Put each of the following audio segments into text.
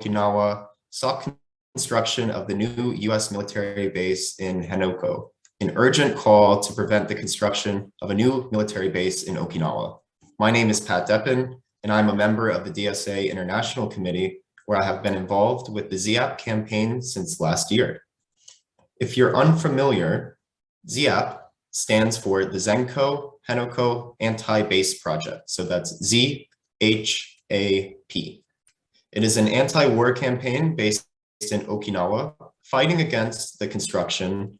Okinawa saw construction of the new U.S. military base in Hanoko, an urgent call to prevent the construction of a new military base in Okinawa. My name is Pat Deppen, and I'm a member of the DSA International Committee, where I have been involved with the ZHAP campaign since last year. If you're unfamiliar, ZHAP stands for the ZENKO Henoko Anti-base Project. So that's ZHAP. It is an anti-war campaign based in Okinawa, fighting against the construction,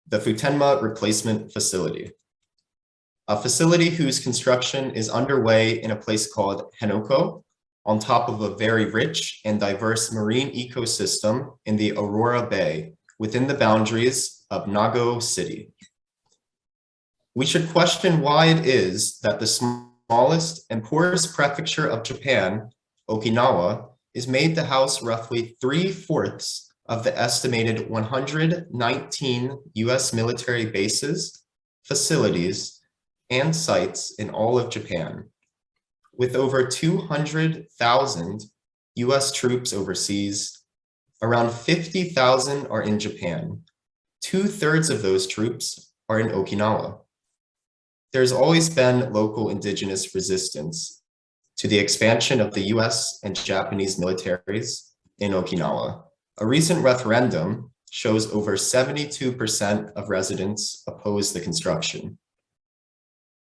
the Futenma replacement facility. A facility whose construction is underway in a place called Hinoko, on top of a very rich and diverse marine ecosystem in the Aurora Bay, within the boundaries of Nago City. We should question why it is that the smallest and poorest prefecture of Japan, Okinawa, is made to house roughly 3/4 of the estimated 119 US military bases, facilities, and sites in all of Japan, with over 200,000 US troops overseas. Around 50,000 are in Japan. 2/3 of those troops are in Okinawa. There's always been local indigenous resistance to the expansion of the US and Japanese militaries in Okinawa. A recent referendum shows over 72% of residents oppose the construction.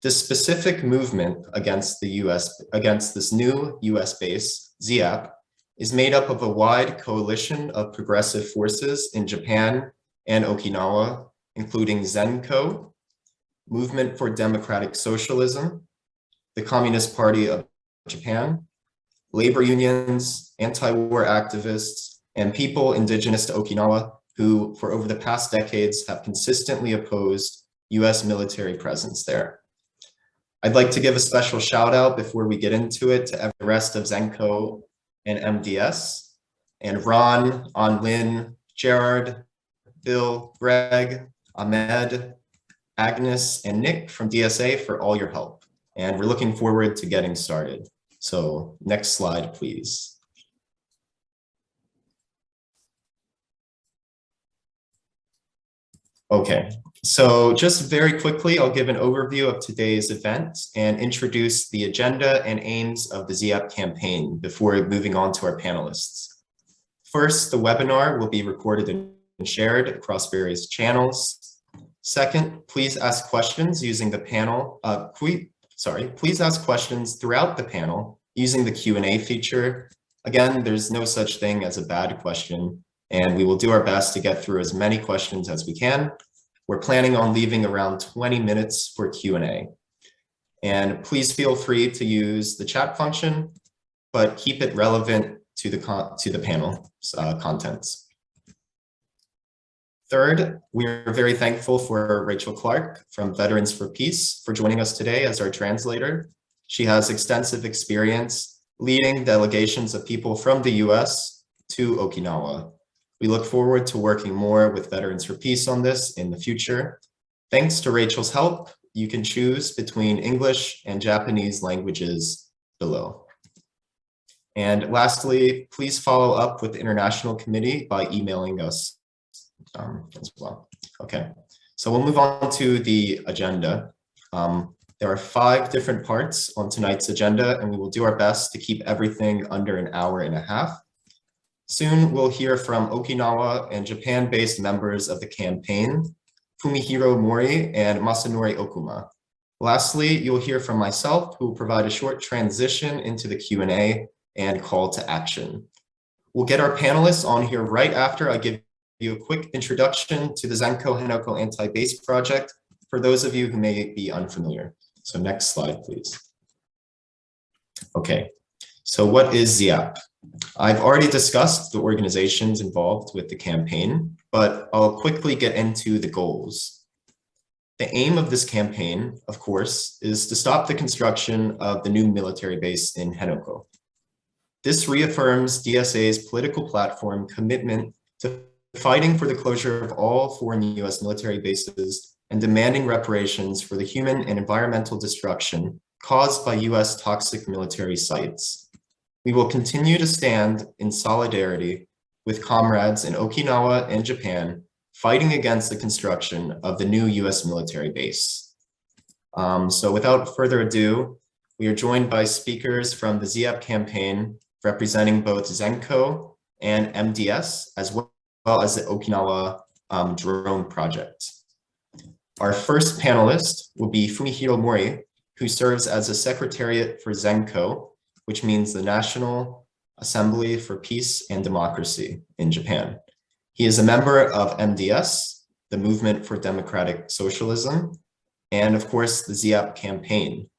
The specific movement against this new US base, ZEAP, is made up of a wide coalition of progressive forces in Japan and Okinawa, including ZENKO, Movement for Democratic Socialism, the Communist Party of Japan, labor unions, anti-war activists, and people indigenous to Okinawa who, for over the past decades, have consistently opposed US military presence there. I'd like to give a special shout out before we get into it to the rest of ZENKO and MDS, and Ron, Anlin, Gerard, Bill, Greg, Ahmed, Agnes, and Nick from DSA for all your help. And we're looking forward to getting started. So next slide, please. Okay, so just very quickly, I'll give an overview of today's event and introduce the agenda and aims of the ZEAP campaign before moving on to our panelists. First, the webinar will be recorded and shared across various channels. Second, please ask questions using the panel. Please ask questions throughout the panel using the Q&A feature. Again, there's no such thing as a bad question, and we will do our best to get through as many questions as we can. We're planning on leaving around 20 minutes for Q&A. And please feel free to use the chat function, but keep it relevant to the panel contents. Third, we're very thankful for Rachel Clark from Veterans for Peace for joining us today as our translator. She has extensive experience leading delegations of people from the US to Okinawa. We look forward to working more with Veterans for Peace on this in the future. Thanks to Rachel's help, you can choose between English and Japanese languages below. And lastly, please follow up with the International Committee by emailing us as well. Okay, so we'll move on to the agenda. There are 5 different parts on tonight's agenda, and we will do our best to keep everything under an hour and a half. Soon, we'll hear from Okinawa and Japan-based members of the campaign, Fumihiro Mori and Masanori Okuma. Lastly, you'll hear from myself, who will provide a short transition into the Q&A and call to action. We'll get our panelists on here right after I give you a quick introduction to the ZENKO Henoko Anti-base Project for those of you who may be unfamiliar. So next slide, please. Okay, so what is ZEAP? I've already discussed the organizations involved with the campaign, but I'll quickly get into the goals. The aim of this campaign, of course, is to stop the construction of the new military base in Hanoko. This reaffirms DSA's political platform commitment to fighting for the closure of all foreign US military bases and demanding reparations for the human and environmental destruction caused by US toxic military sites. We will continue to stand in solidarity with comrades in Okinawa and Japan fighting against the construction of the new US military base. So without further ado, we are joined by speakers from the ZEAP campaign representing both ZENKO and MDS, as well as the Okinawa drone project. Our first panelist will be Fumihiro Mori, who serves as a secretariat for ZENKO, which means the National Assembly for Peace and Democracy in Japan. He is a member of MDS, the Movement for Democratic Socialism, and of course, the ZEAP campaign.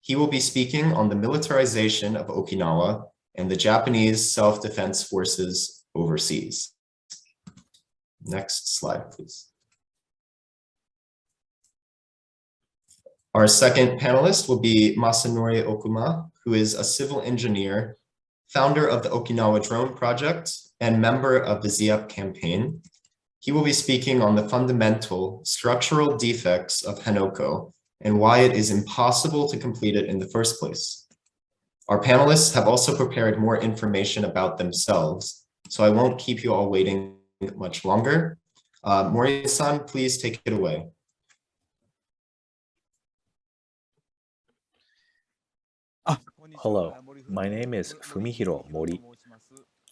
He will be speaking on the militarization of Okinawa and the Japanese self-defense forces overseas. Next slide, please. Our second panelist will be Masanori Okuma, who is a civil engineer, founder of the Okinawa Drone Project, and member of the ZEAP campaign. He will be speaking on the fundamental structural defects of Hanoko and why it is impossible to complete it in the first place. Our panelists have also prepared more information about themselves, so I won't keep you all waiting much longer. Mori-san, please take it away. Hello, my name is Fumihiro Mori.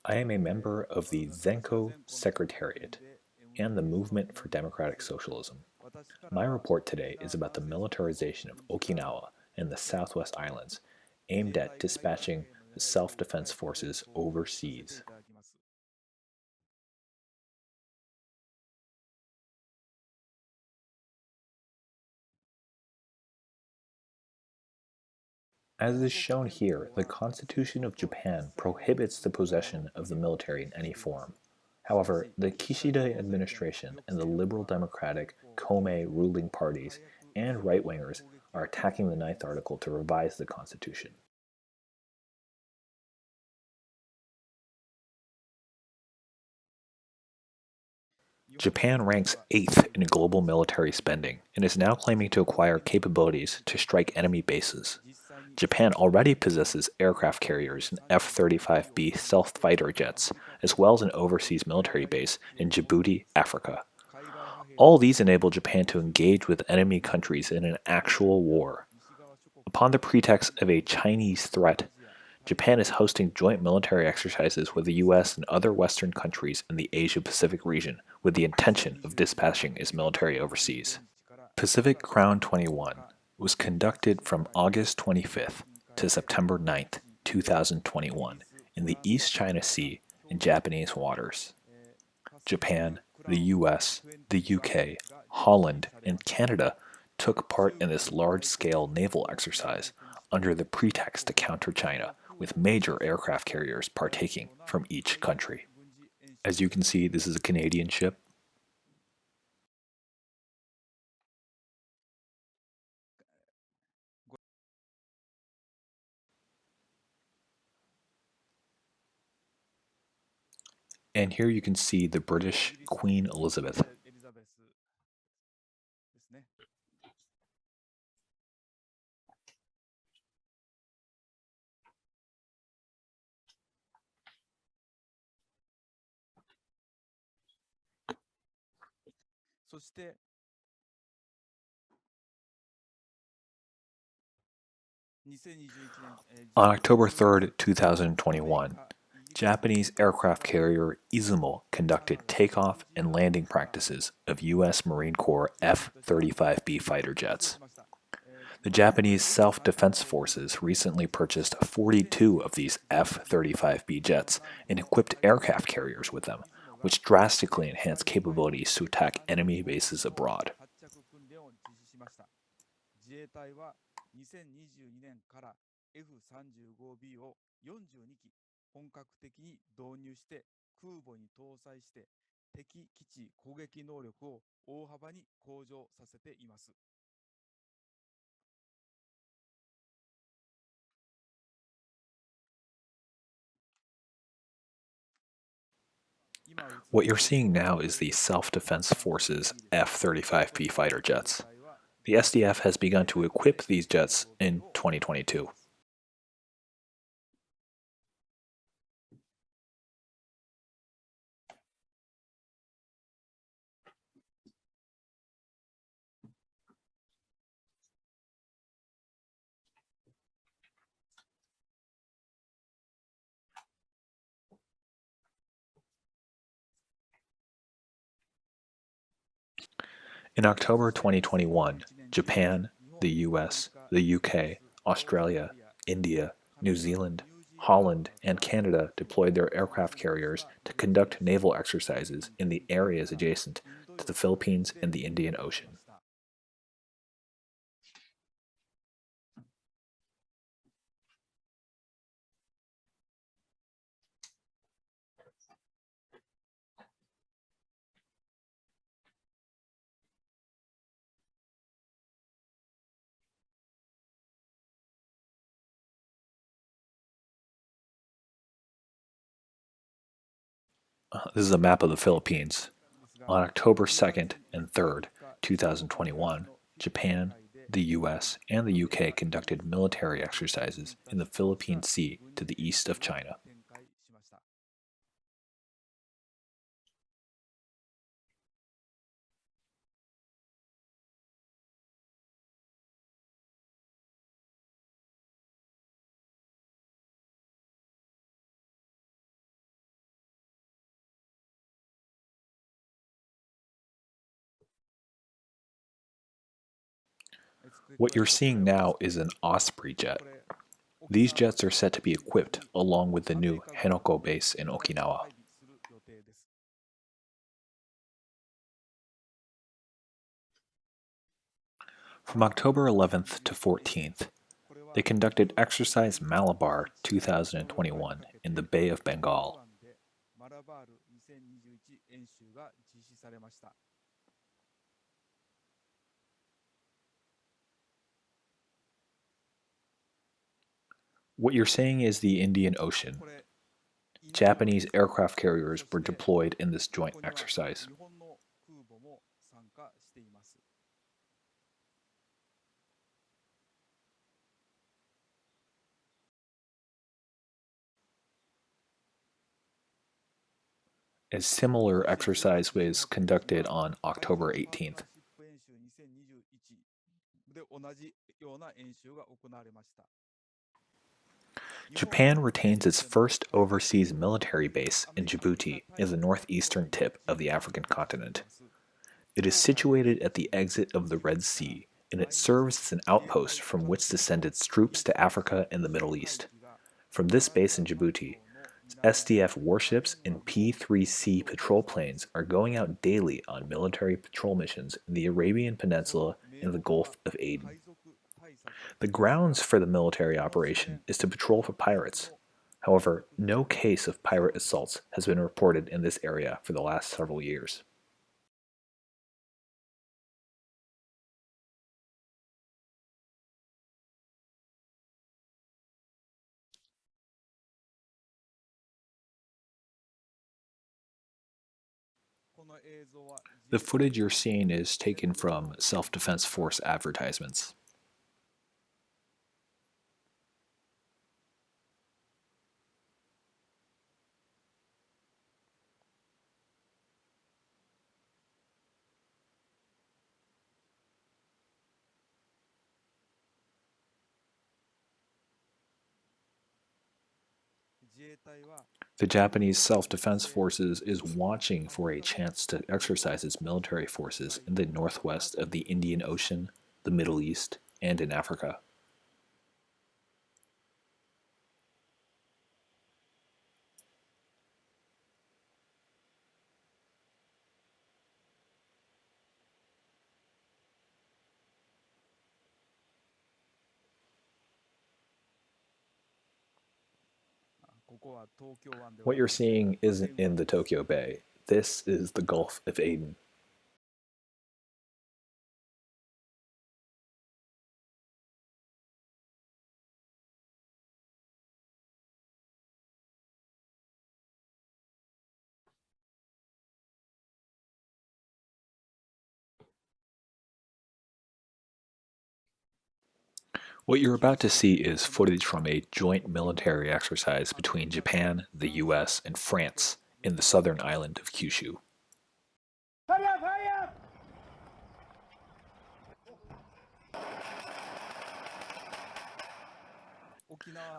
I am a member of the ZENKO Secretariat and the Movement for Democratic Socialism. My report today is about the militarization of Okinawa and the Southwest Islands, aimed at dispatching the self-defense forces overseas. As is shown here, the Constitution of Japan prohibits the possession of the military in any form. However, the Kishida administration and the Liberal Democratic Kome ruling parties and right-wingers are attacking the Ninth Article to revise the Constitution. Japan ranks 8th in global military spending and is now claiming to acquire capabilities to strike enemy bases. Japan already possesses aircraft carriers and F-35B stealth fighter jets, as well as an overseas military base in Djibouti, Africa. All these enable Japan to engage with enemy countries in an actual war. Upon the pretext of a Chinese threat, Japan is hosting joint military exercises with the US and other Western countries in the Asia-Pacific region with the intention of dispatching its military overseas. Pacific Crown 21 was conducted from August 25th to September 9th, 2021 in the East China Sea and Japanese waters. Japan, the US, the UK, Holland, and Canada took part in this large-scale naval exercise under the pretext to counter China, with major aircraft carriers partaking from each country. As you can see, this is a Canadian ship. And here you can see the British Queen Elizabeth. On October 3rd, 2021, Japanese aircraft carrier Izumo conducted takeoff and landing practices of U.S. Marine Corps F-35B fighter jets. The Japanese self-defense forces recently purchased 42 of these F-35B jets and equipped aircraft carriers with them, which drastically enhanced capabilities to attack enemy bases abroad. What you're seeing now is the Self-Defense Forces F-35B fighter jets. The SDF has begun to equip these jets in 2022. In October 2021, Japan, the US, the UK, Australia, India, New Zealand, Holland, and Canada deployed their aircraft carriers to conduct naval exercises in the areas adjacent to the Philippines and the Indian Ocean. This is a map of the Philippines. On October 2nd and 3rd, 2021, Japan, the US, and the UK conducted military exercises in the Philippine Sea to the east of China. What you're seeing now is an Osprey jet. These jets are set to be equipped along with the new Henoko base in Okinawa. From October 11th to 14th, they conducted Exercise Malabar 2021 in the Bay of Bengal. What you're seeing is the Indian Ocean. Japanese aircraft carriers were deployed in this joint exercise. A similar exercise was conducted on October 18th. Japan retains its first overseas military base in Djibouti in the northeastern tip of the African continent. It is situated at the exit of the Red Sea, and it serves as an outpost from which to send its troops to Africa and the Middle East. From this base in Djibouti, SDF warships and P-3C patrol planes are going out daily on military patrol missions in the Arabian Peninsula and the Gulf of Aden. The grounds for the military operation is to patrol for pirates. However, no case of pirate assaults has been reported in this area for the last several years. The footage you're seeing is taken from self-defense force advertisements. The Japanese self-defense forces is watching for a chance to exercise its military forces in the northwest of the Indian Ocean, the Middle East, and in Africa. What you're seeing isn't in the Tokyo Bay. This is the Gulf of Aden. What you're about to see is footage from a joint military exercise between Japan, the US, and France in the southern island of Kyushu.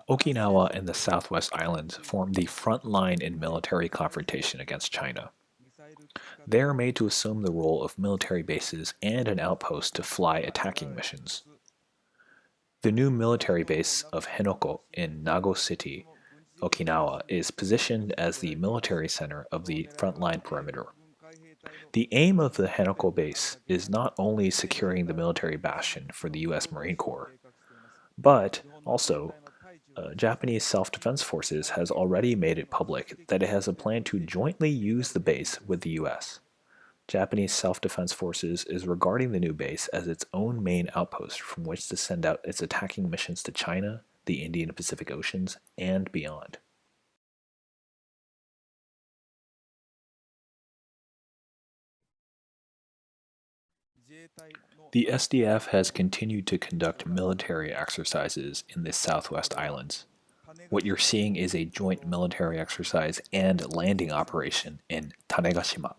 Okinawa and the Southwest Islands form the front line in military confrontation against China. They are made to assume the role of military bases and an outpost to fly attacking missions. The new military base of Hinoko in Nago City, Okinawa, is positioned as the military center of the frontline perimeter. The aim of the Hanoko base is not only securing the military bastion for the U.S. Marine Corps, but also Japanese Self-Defense Forces has already made it public that it has a plan to jointly use the base with the U.S. Japanese Self-Defense Forces is regarding the new base as its own main outpost from which to send out its attacking missions to China, the Indian and Pacific Oceans, and beyond. The SDF has continued to conduct military exercises in the Southwest Islands. What you're seeing is a joint military exercise and landing operation in Tanegashima.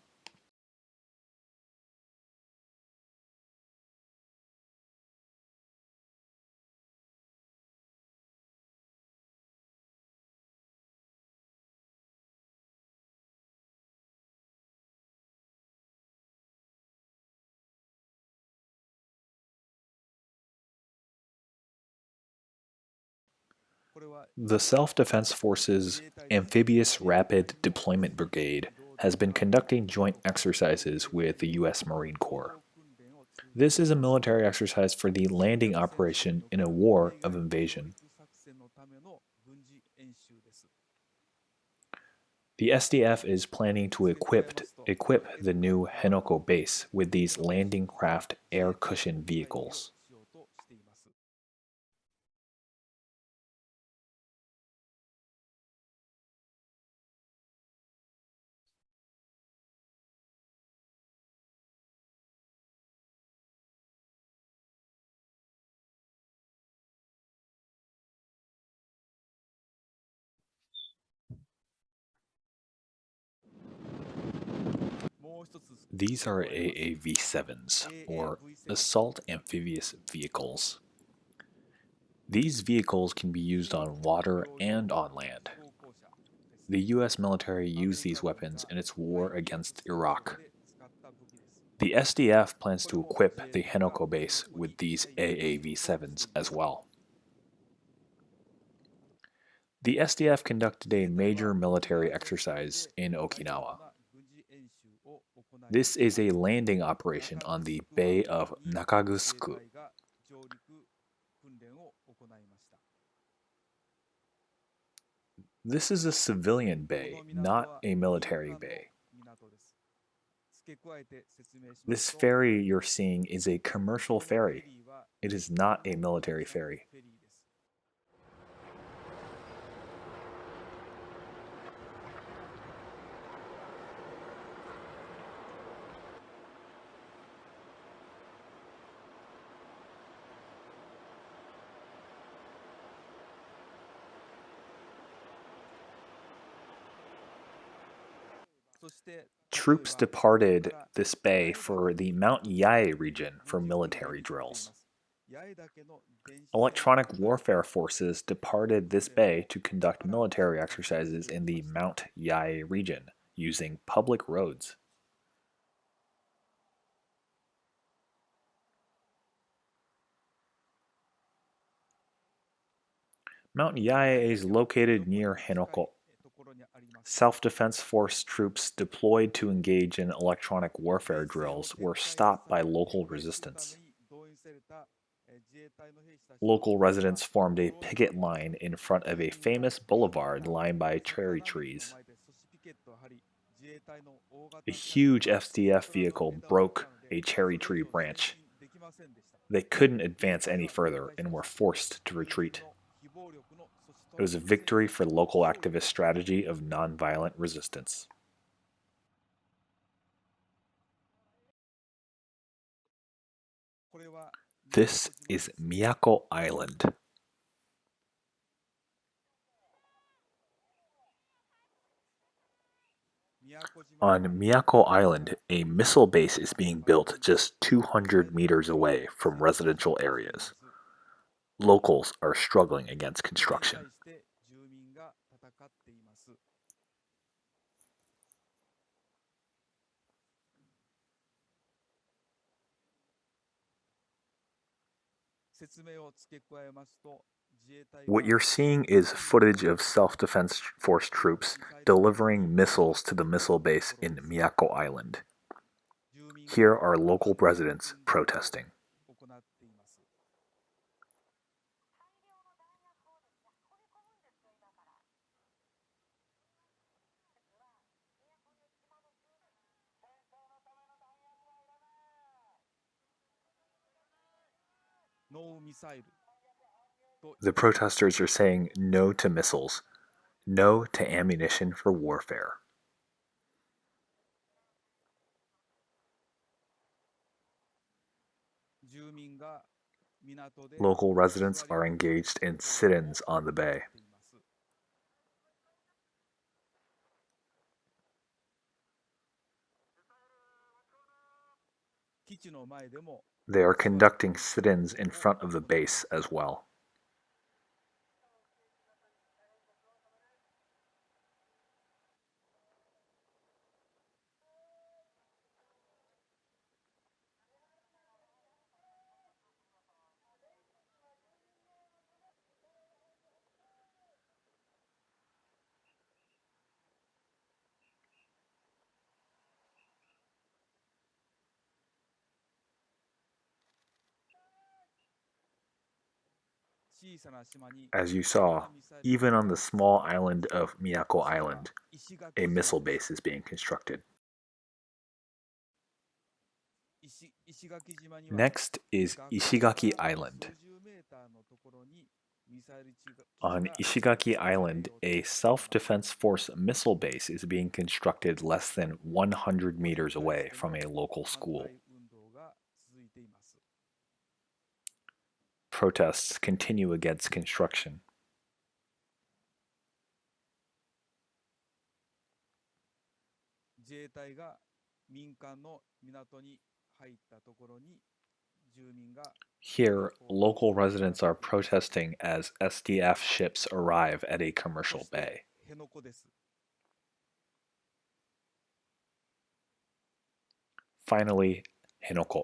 The Self-Defense Forces Amphibious Rapid Deployment Brigade has been conducting joint exercises with the U.S. Marine Corps. This is a military exercise for the landing operation in a war of invasion. The SDF is planning to equip the new Hanoko base with these landing craft air cushion vehicles. These are AAV-7s, or Assault Amphibious Vehicles. These vehicles can be used on water and on land. The US military used these weapons in its war against Iraq. The SDF plans to equip the Hanoko base with these AAV-7s as well. The SDF conducted a major military exercise in Okinawa. This is a landing operation on the Bay of Nakagusuku. This is a civilian bay, not a military bay. This ferry you're seeing is a commercial ferry. It is not a military ferry. Troops departed this bay for the Mount Yae region for military drills. Electronic warfare forces departed this bay to conduct military exercises in the Mount Yae region using public roads. Mount Yae is located near Hinoko. Self-defense force troops deployed to engage in electronic warfare drills were stopped by local resistance. Local residents formed a picket line in front of a famous boulevard lined by cherry trees. A huge SDF vehicle broke a cherry tree branch. They couldn't advance any further and were forced to retreat. It was a victory for local activist strategy of nonviolent resistance. This is Miyako Island. On Miyako Island, a missile base is being built just 200 meters away from residential areas. Locals are struggling against construction. What you're seeing is footage of self-defense force troops delivering missiles to the missile base in Miyako Island. Here are local residents protesting. The protesters are saying no to missiles, no to ammunition for warfare. Local residents are engaged in sit-ins on the bay. They are conducting sit-ins in front of the base as well. As you saw, even on the small island of Miyako Island, a missile base is being constructed. Next is Ishigaki Island. On Ishigaki Island, a self-defense force missile base is being constructed less than 100 meters away from a local school. Protests continue against construction. Here, local residents are protesting as SDF ships arrive at a commercial bay. Finally, Hinoko.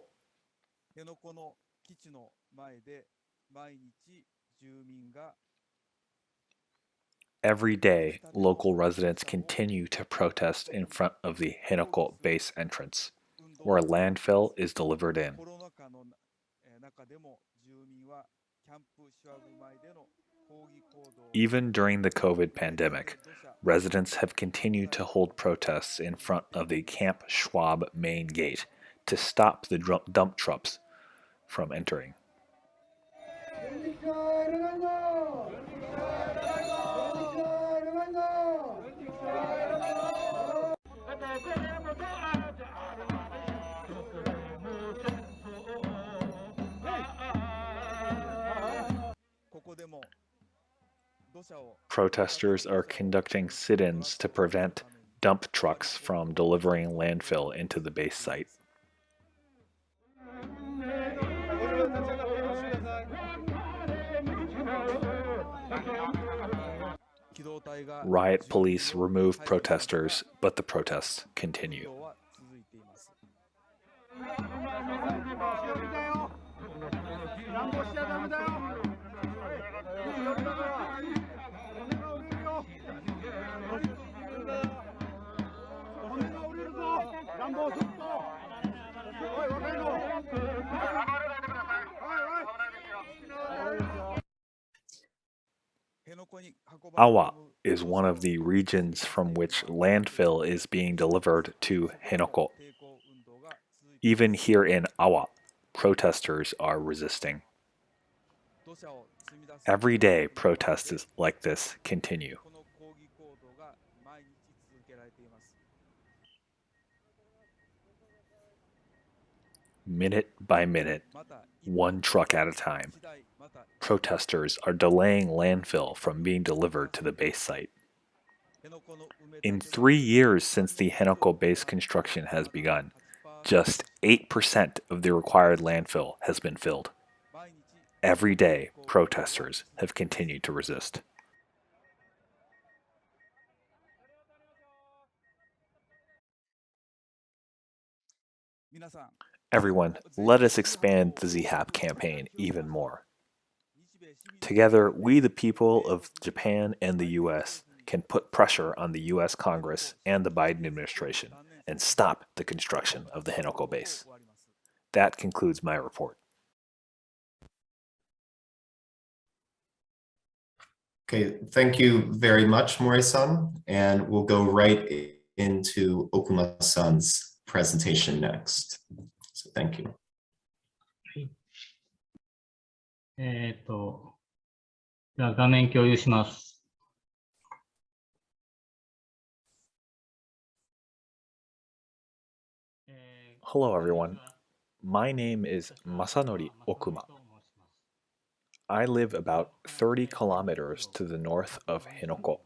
Every day, local residents continue to protest in front of the Hinoko base entrance, where landfill is delivered in. Even during the COVID pandemic, residents have continued to hold protests in front of the Camp Schwab main gate to stop the dump trucks from entering. Protesters are conducting sit-ins to prevent dump trucks from delivering landfill into the base site. Riot police remove protesters, but the protests continue. Awa is one of the regions from which landfill is being delivered to Hinoko. Even here in Awa, protesters are resisting. Every day, protests like this continue. Minute by minute, one truck at a time, protesters are delaying landfill from being delivered to the base site. In 3 years since the Hanoko base construction has begun, just 8% of the required landfill has been filled. Every day, protesters have continued to resist. Everyone, let us expand the ZHAP campaign even more. Together, we, the people of Japan and the US, can put pressure on the US Congress and the Biden administration and stop the construction of the Hinoko base. That concludes my report. Okay, thank you very much, Mori-san, and we'll go right into Okuma-san's presentation next. So thank you. では画面共有します。Hello, everyone. My name is Masanori Okuma. I live about 30 kilometers to the north of Hinoko.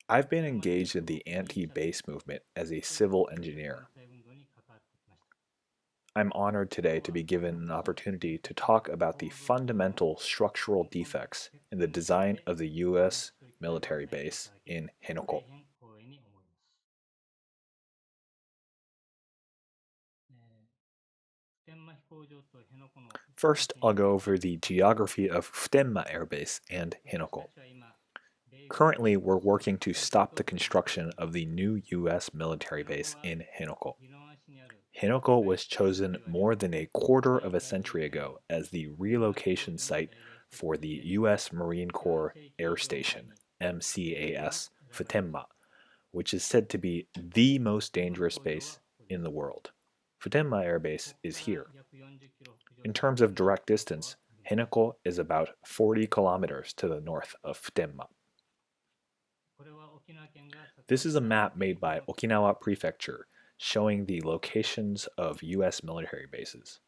I've been engaged in the anti-base movement as a civil engineer. I'm honored today to be given an opportunity to talk about the fundamental structural defects in the design of the U.S. military base in Hinoko. First, I'll go over the geography of Futenma Airbase and Hinoko. Currently, we're working to stop the construction of the new U.S. military base in Hinoko. Hinoko was chosen more than a quarter of a century ago as the relocation site for the U.S. Marine Corps Air Station, MCAS, Futenma, which is said to be the most dangerous base in the world. Futenma Air Base is here. In terms of direct distance, Hinoko is about 40 kilometers to the north of Futenma. This is a map made by Okinawa Prefecture showing the locations of U.S. military bases.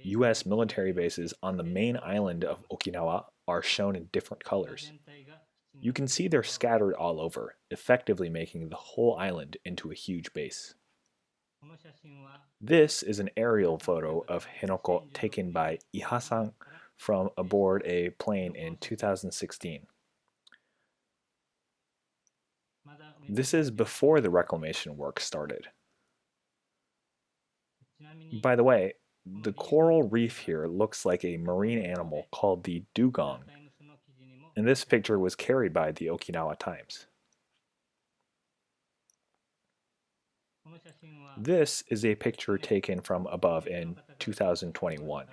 U.S. military bases on the main island of Okinawa are shown in different colors. You can see they're scattered all over, effectively making the whole island into a huge base. This is an aerial photo of Hinoko taken by Iha-san from aboard a plane in 2016. This is before the reclamation work started. By the way, the coral reef here looks like a marine animal called the dugong, and this picture was carried by the Okinawa Times. This is a picture taken from above in 2021.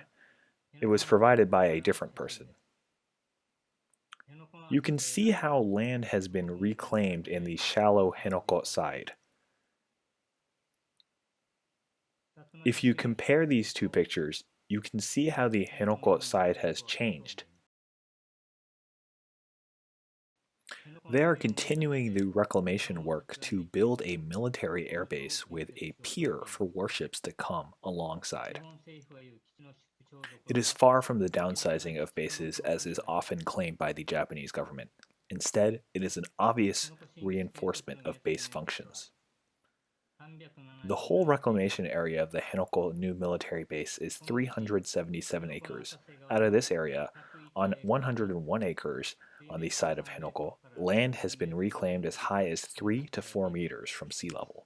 It was provided by a different person. You can see how land has been reclaimed in the shallow Hinoko side. If you compare these two pictures, you can see how the Hinoko side has changed. They are continuing the reclamation work to build a military airbase with a pier for warships to come alongside. It is far from the downsizing of bases as is often claimed by the Japanese government. Instead, it is an obvious reinforcement of base functions. The whole reclamation area of the Hinoko new military base is 377 acres. Out of this area, on 101 acres on the side of Hinoko, land has been reclaimed as high as 3 to 4 meters from sea level.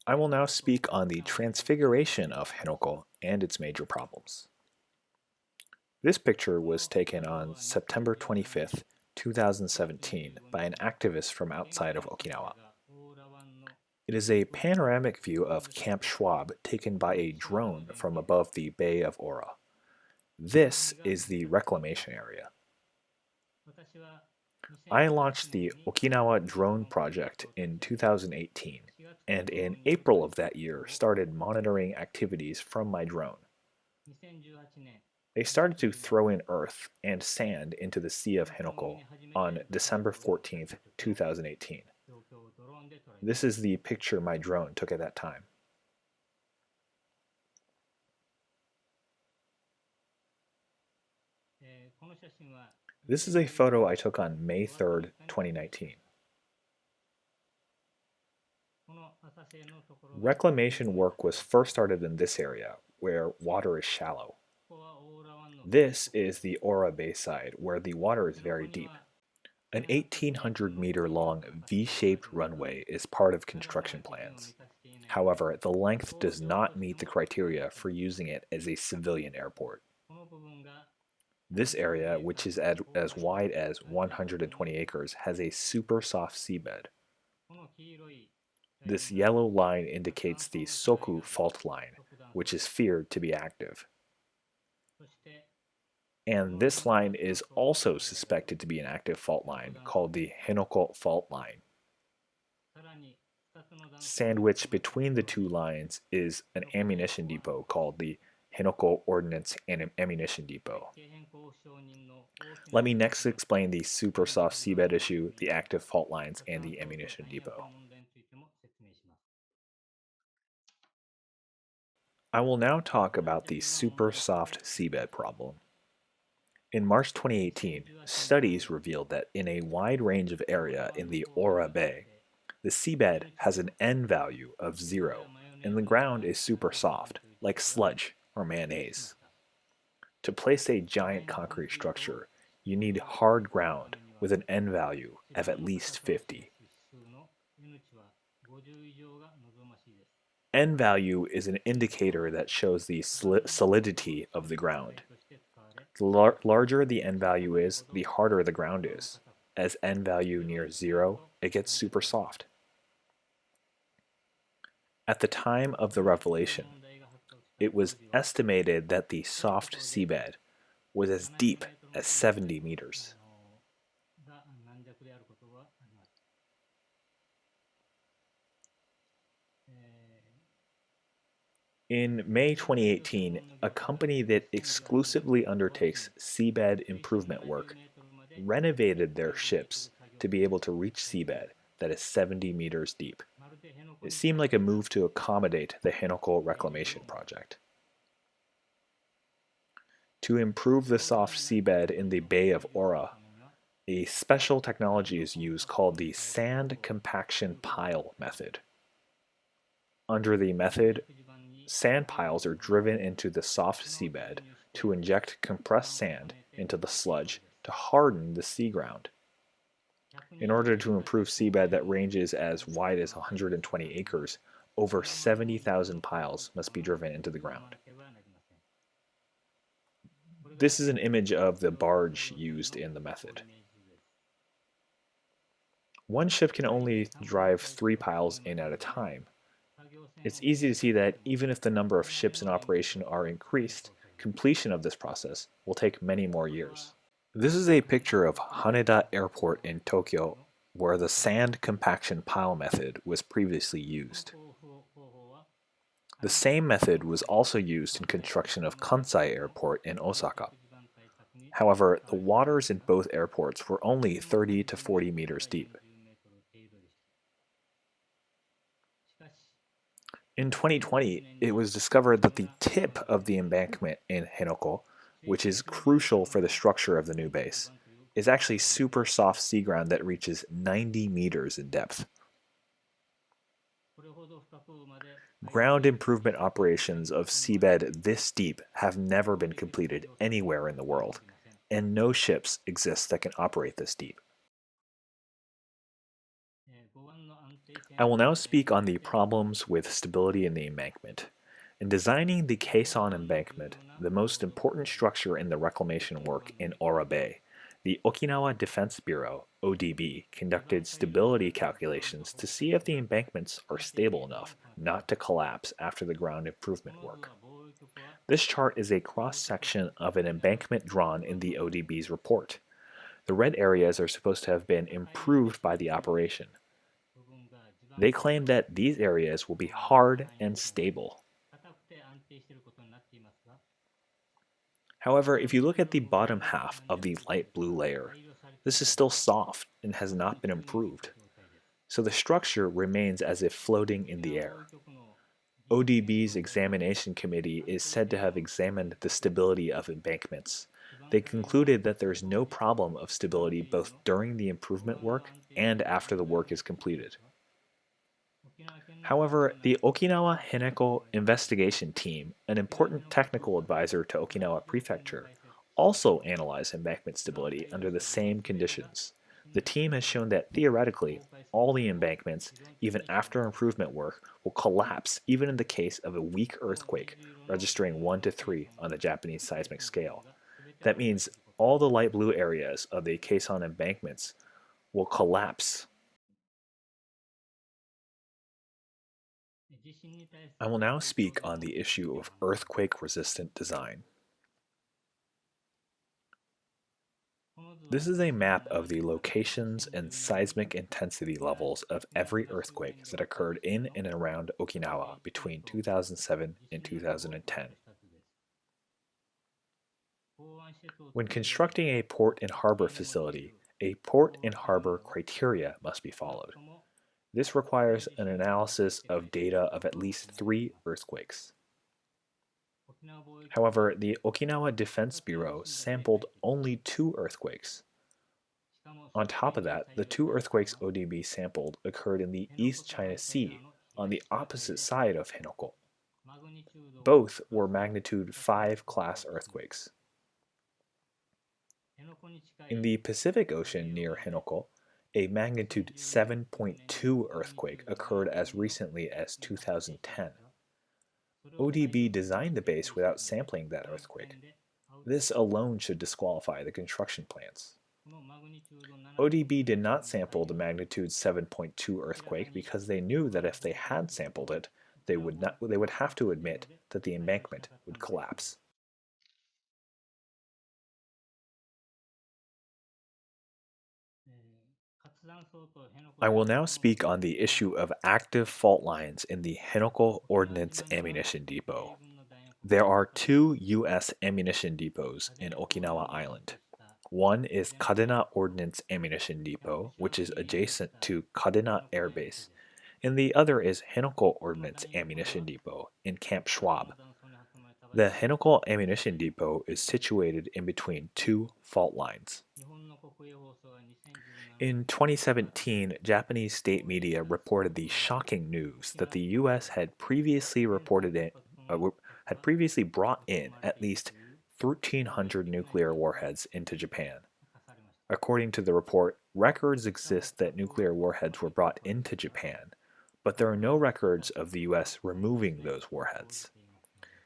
I will now speak on the transfiguration of Hinoko and its major problems. This picture was taken on September 25th, 2017 by an activist from outside of Okinawa. It is a panoramic view of Camp Schwab taken by a drone from above the Bay of Ora. This is the reclamation area. I launched the Okinawa Drone Project in 2018, and in April of that year started monitoring activities from my drone. They started to throw in earth and sand into the Sea of Hinoko on December 14th, 2018. This is the picture my drone took at that time. This is a photo I took on May 3rd, 2019. Reclamation work was first started in this area, where water is shallow. This is the Ora Bayside, where the water is very deep. An 1,800-meter-long V-shaped runway is part of construction plans. However, the length does not meet the criteria for using it as a civilian airport. This area, which is as wide as 120 acres, has a super soft seabed. This yellow line indicates the Soku fault line, which is feared to be active. And this line is also suspected to be an active fault line called the Hinoko fault line. Sandwiched between the two lines is an ammunition depot called the Hinoko Ordnance and Ammunition Depot. Let me next explain the super soft seabed issue, the active fault lines, and the ammunition depot. I will now talk about the super soft seabed problem. In March 2018, studies revealed that in a wide range of area in the Ora Bay, the seabed has an N value of 0, and the ground is super soft, like sludge or mayonnaise. To place a giant concrete structure, you need hard ground with an N value of at least 50. N value is an indicator that shows the solidity of the ground. The larger the N value is, the harder the ground is. As N value nears 0, it gets super soft. At the time of the revelation, it was estimated that the soft seabed was as deep as 70 meters. In May 2018, a company that exclusively undertakes seabed improvement work renovated their ships to be able to reach seabed that is 70 meters deep. It seemed like a move to accommodate the Hanoko reclamation project. To improve the soft seabed in the Bay of Ora, a special technology is used called the sand compaction pile method. Under the method, sand piles are driven into the soft seabed to inject compressed sand into the sludge to harden the sea ground. In order to improve seabed that ranges as wide as 120 acres, over 70,000 piles must be driven into the ground. This is an image of the barge used in the method. One ship can only drive 3 piles in at a time. It's easy to see that even if the number of ships in operation are increased, completion of this process will take many more years. This is a picture of Haneda Airport in Tokyo, where the sand compaction pile method was previously used. The same method was also used in construction of Kansai Airport in Osaka. However, the waters in both airports were only 30 to 40 meters deep. In 2020, it was discovered that the tip of the embankment in Hinoko, which is crucial for the structure of the new base, is actually super soft sea ground that reaches 90 meters in depth. Ground improvement operations of seabed this deep have never been completed anywhere in the world, and no ships exist that can operate this deep. I will now speak on the problems with stability in the embankment. In designing the caisson embankment, the most important structure in the reclamation work in Ora Bay, the Okinawa Defense Bureau, ODB, conducted stability calculations to see if the embankments are stable enough not to collapse after the ground improvement work. This chart is a cross-section of an embankment drawn in the ODB's report. The red areas are supposed to have been improved by the operation. They claim that these areas will be hard and stable. However, if you look at the bottom half of the light blue layer, this is still soft and has not been improved. So the structure remains as if floating in the air. ODB's examination committee is said to have examined the stability of embankments. They concluded that there is no problem of stability both during the improvement work and after the work is completed. However, the Okinawa Hinoko investigation team, an important technical advisor to Okinawa Prefecture, also analyzed embankment stability under the same conditions. The team has shown that theoretically, all the embankments, even after improvement work, will collapse even in the case of a weak earthquake, registering 1 to 3 on the Japanese seismic scale. That means all the light blue areas of the Quezon embankments will collapse. I will now speak on the issue of earthquake-resistant design. This is a map of the locations and seismic intensity levels of every earthquake that occurred in and around Okinawa between 2007 and 2010. When constructing a port and harbor facility, a port and harbor criteria must be followed. This requires an analysis of data of at least 3 earthquakes. However, the Okinawa Defense Bureau sampled only 2 earthquakes. On top of that, the 2 earthquakes ODB sampled occurred in the East China Sea on the opposite side of Hinoko. Both were magnitude 5 class earthquakes. In the Pacific Ocean near Hinoko, a magnitude 7.2 earthquake occurred as recently as 2010. ODB designed the base without sampling that earthquake. This alone should disqualify the construction plans. ODB did not sample the magnitude 7.2 earthquake because they knew that if they had sampled it, they would have to admit that the embankment would collapse. I will now speak on the issue of active fault lines in the Hinoko Ordnance Ammunition Depot. There are 2 U.S. ammunition depots in Okinawa Island. One is Kadena Ordnance Ammunition Depot, which is adjacent to Kadena Airbase, and the other is Hinoko Ordnance Ammunition Depot in Camp Schwab. The Hinoko Ammunition Depot is situated in between 2 fault lines. In 2017, Japanese state media reported the shocking news that the U.S. had previously brought in at least 1,300 nuclear warheads into Japan. According to the report, records exist that nuclear warheads were brought into Japan, but there are no records of the U.S. removing those warheads.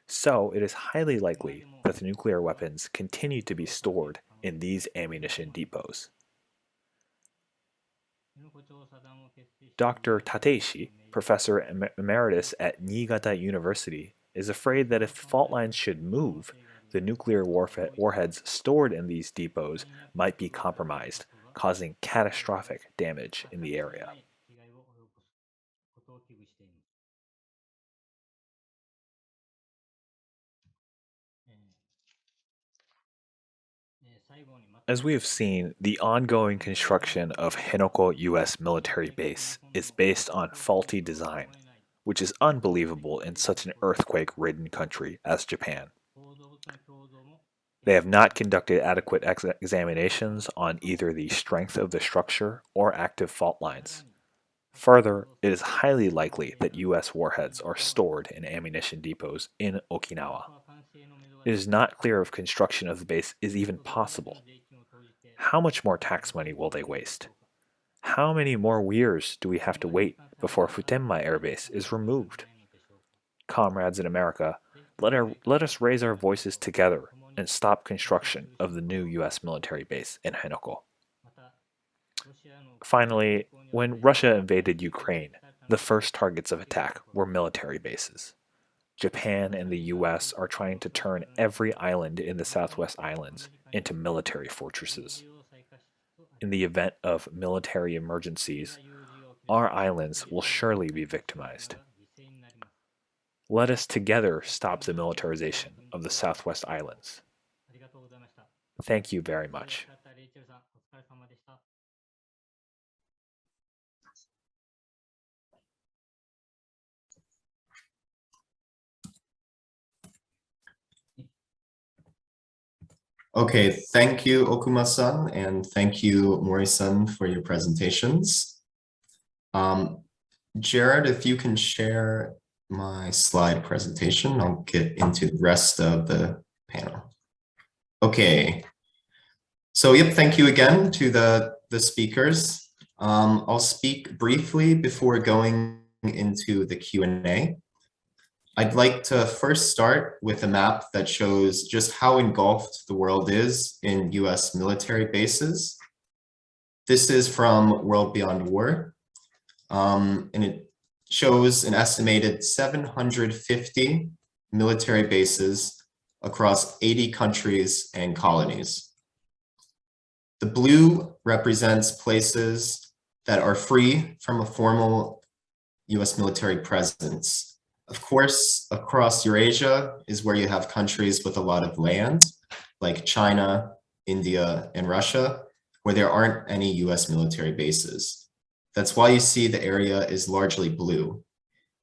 So it is highly likely that the nuclear weapons continue to be stored in these ammunition depots. Dr. Tateishi, professor emeritus at Niigata University, is afraid that if fault lines should move, the nuclear warheads stored in these depots might be compromised, causing catastrophic damage in the area. As we have seen, the ongoing construction of Hinoko U.S. military base is based on faulty design, which is unbelievable in such an earthquake-ridden country as Japan. They have not conducted adequate examinations on either the strength of the structure or active fault lines. Further, it is highly likely that U.S. warheads are stored in ammunition depots in Okinawa. It is not clear if construction of the base is even possible. How much more tax money will they waste? How many more years do we have to wait before Futenma Airbase is removed? Comrades in America, let us raise our voices together and stop construction of the new U.S. military base in Hanoko. Finally, when Russia invaded Ukraine, the first targets of attack were military bases. Japan and the U.S. are trying to turn every island in the Southwest Islands into military fortresses. In the event of military emergencies, our islands will surely be victimized. Let us together stop the militarization of the Southwest Islands. Thank you very much. Okay, thank you, Okuma-san, and thank you, Mori-san, for your presentations. Jared, if you can share my slide presentation, I'll get into the rest of the panel. Okay, so yep, thank you again to the the speakers. I'll speak briefly before going into the Q&A. I'd like to first start with a map that shows just how engulfed the world is in US military bases. This is from World Beyond War, and it shows an estimated 750 military bases across 80 countries and colonies. The blue represents places that are free from a formal US military presence. Of course, across Eurasia is where you have countries with a lot of land, like China, India, and Russia, where there aren't any US military bases. That's why you see the area is largely blue.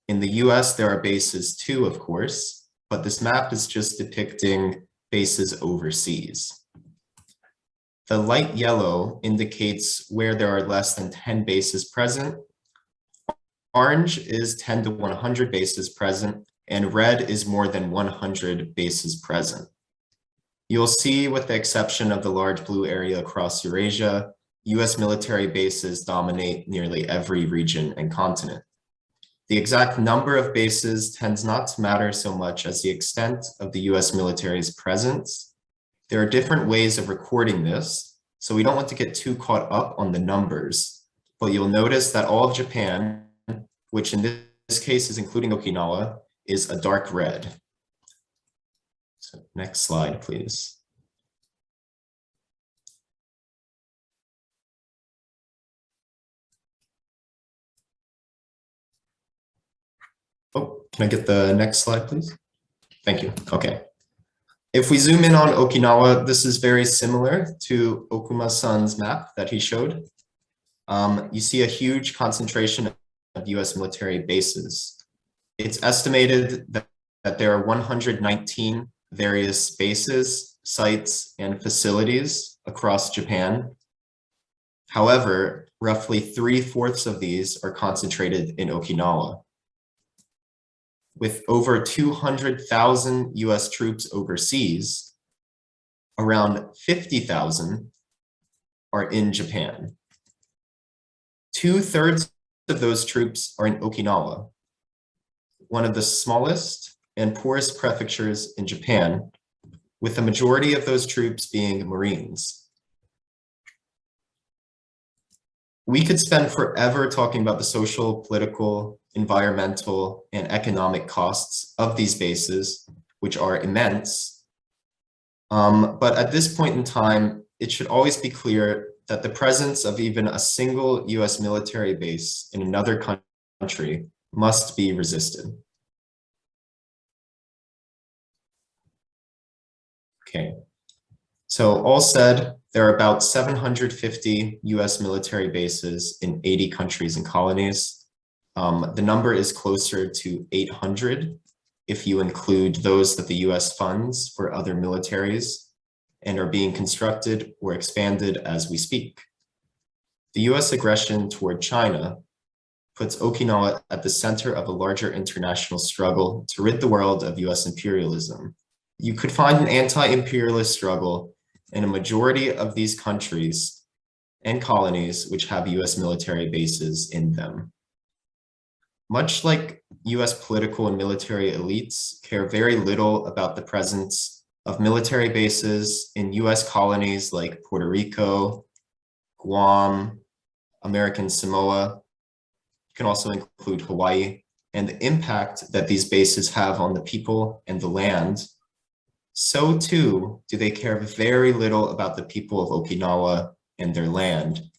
In the US, there are bases too, of course, but this map is just depicting bases overseas. The light yellow indicates where there are less than 10 bases present. Orange is 10 to 100 bases present, and red is more than 100 bases present. You'll see, with the exception of the large blue area across Eurasia, US military bases dominate nearly every region and continent. The exact number of bases tends not to matter so much as the extent of the US military's presence. There are different ways of recording this, so we don't want to get too caught up on the numbers, but you'll notice that all of Japan, which in this case is including Okinawa, is a dark red. So next slide, please. Oh, can I get the next slide, please? Thank you. Okay. If we zoom in on Okinawa, this is very similar to Okuma-san's map that he showed. You see a huge concentration of US military bases. It's estimated that there are 119 various bases, sites, and facilities across Japan. However, roughly 3/4 of these are concentrated in Okinawa. With over 200,000 US troops overseas, around 50,000 are in Japan. 2/3 of those troops are in Okinawa, one of the smallest and poorest prefectures in Japan, with the majority of those troops being Marines. We could spend forever talking about the social, political, environmental, and economic costs of these bases, which are immense. But at this point in time, it should always be clear that the presence of even a single US military base in another country must be resisted. Okay, so all said, there are about 750 US military bases in 80 countries and colonies. The number is closer to 800 if you include those that the US funds for other militaries and are being constructed or expanded as we speak. The US aggression toward China puts Okinawa at the center of a larger international struggle to rid the world of US imperialism. You could find an anti-imperialist struggle in a majority of these countries and colonies which have US military bases in them. Much like US political and military elites care very little about the presence of military bases in US colonies like Puerto Rico, Guam, American Samoa, you can also include Hawaii, and the impact that these bases have on the people and the land, so too do they care very little about the people of Okinawa and their land,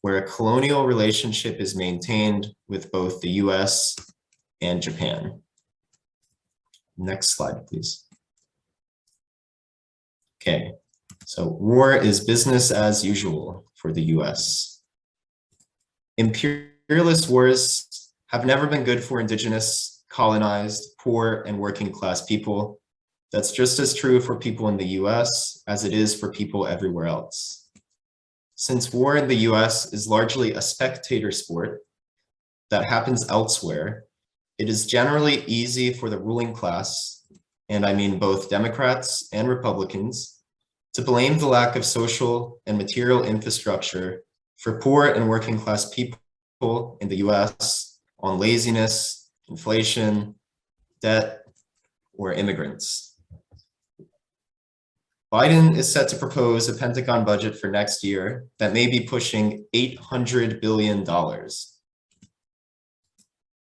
where a colonial relationship is maintained with both the US and Japan. Next slide, please. Okay, so war is business as usual for the US. Imperialist wars have never been good for indigenous, colonized, poor, and working class people. That's just as true for people in the US as it is for people everywhere else. Since war in the US is largely a spectator sport that happens elsewhere, it is generally easy for the ruling class, and I mean both Democrats and Republicans, to blame the lack of social and material infrastructure for poor and working class people in the US on laziness, inflation, debt, or immigrants. Biden is set to propose a Pentagon budget for next year that may be pushing $800 billion.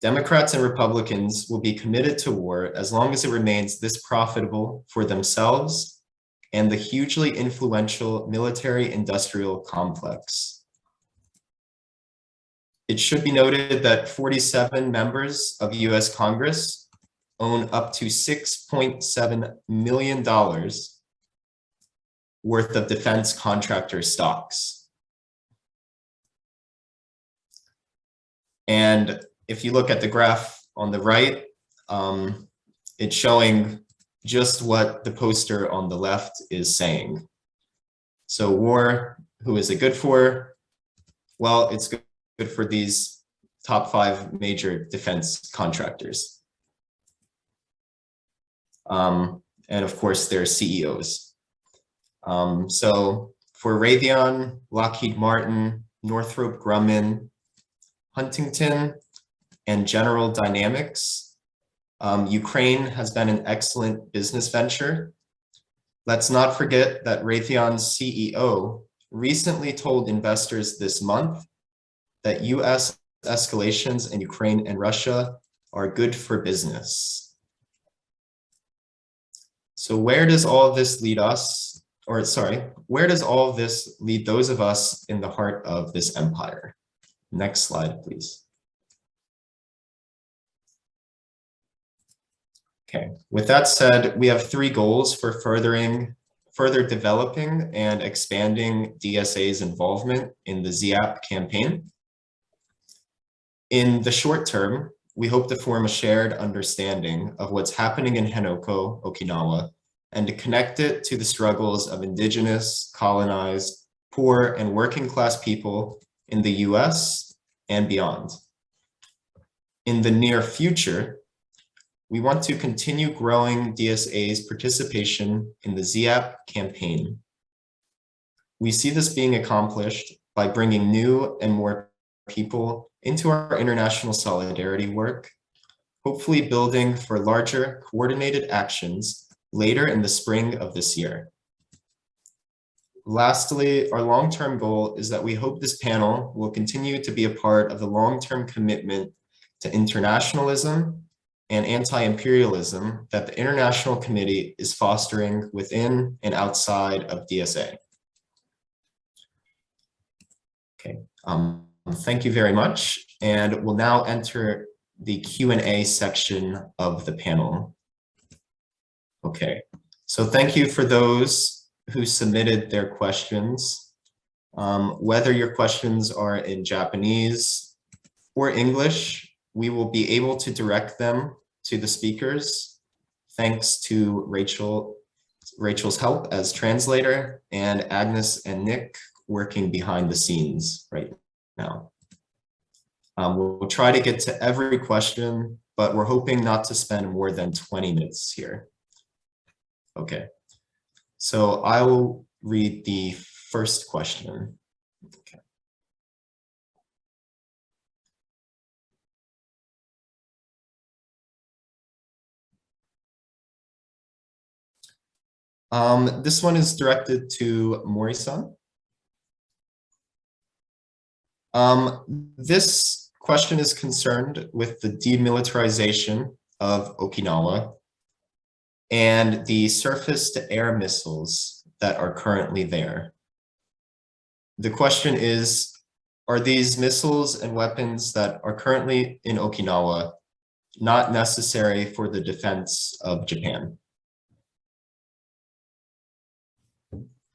Democrats and Republicans will be committed to war as long as it remains this profitable for themselves and the hugely influential military-industrial complex. It should be noted that 47 members of US Congress own up to $6.7 million worth of defense contractor stocks. And if you look at the graph on the right, it's showing just what the poster on the left is saying. So war, who is it good for? Well, it's good for these top 5 major defense contractors. And of course, their CEOs. So for Raytheon, Lockheed Martin, Northrop Grumman, Huntington, and General Dynamics, Ukraine has been an excellent business venture. Let's not forget that Raytheon's CEO recently told investors this month that US escalations in Ukraine and Russia are good for business. So where does all of this lead us? Or sorry, where does all of this lead those of us in the heart of this empire? Next slide, please. Okay, with that said, we have 3 goals for further developing and expanding DSA's involvement in the ZHAP campaign. In the short term, we hope to form a shared understanding of what's happening in Hinoko, Okinawa, and to connect it to the struggles of indigenous, colonized, poor, and working class people in the US and beyond. In the near future, we want to continue growing DSA's participation in the ZEAP campaign. We see this being accomplished by bringing new and more people into our international solidarity work, hopefully building for larger coordinated actions later in the spring of this year. Lastly, our long-term goal is that we hope this panel will continue to be a part of the long-term commitment to internationalism and anti-imperialism that the International Committee is fostering within and outside of DSA. Okay, thank you very much. And we'll now enter the Q&A section of the panel. Okay, so thank you for those who submitted their questions. Whether your questions are in Japanese or English, we will be able to direct them to the speakers, thanks to Rachel's help as translator and Agnes and Nick working behind the scenes right now. We'll try to get to every question, but we're hoping not to spend more than 20 minutes here. Okay, so I will read the first question. Okay. This one is directed to Mori-san. This question is concerned with the demilitarization of Okinawa and the surface-to-air missiles that are currently there. The question is, are these missiles and weapons that are currently in Okinawa not necessary for the defense of Japan?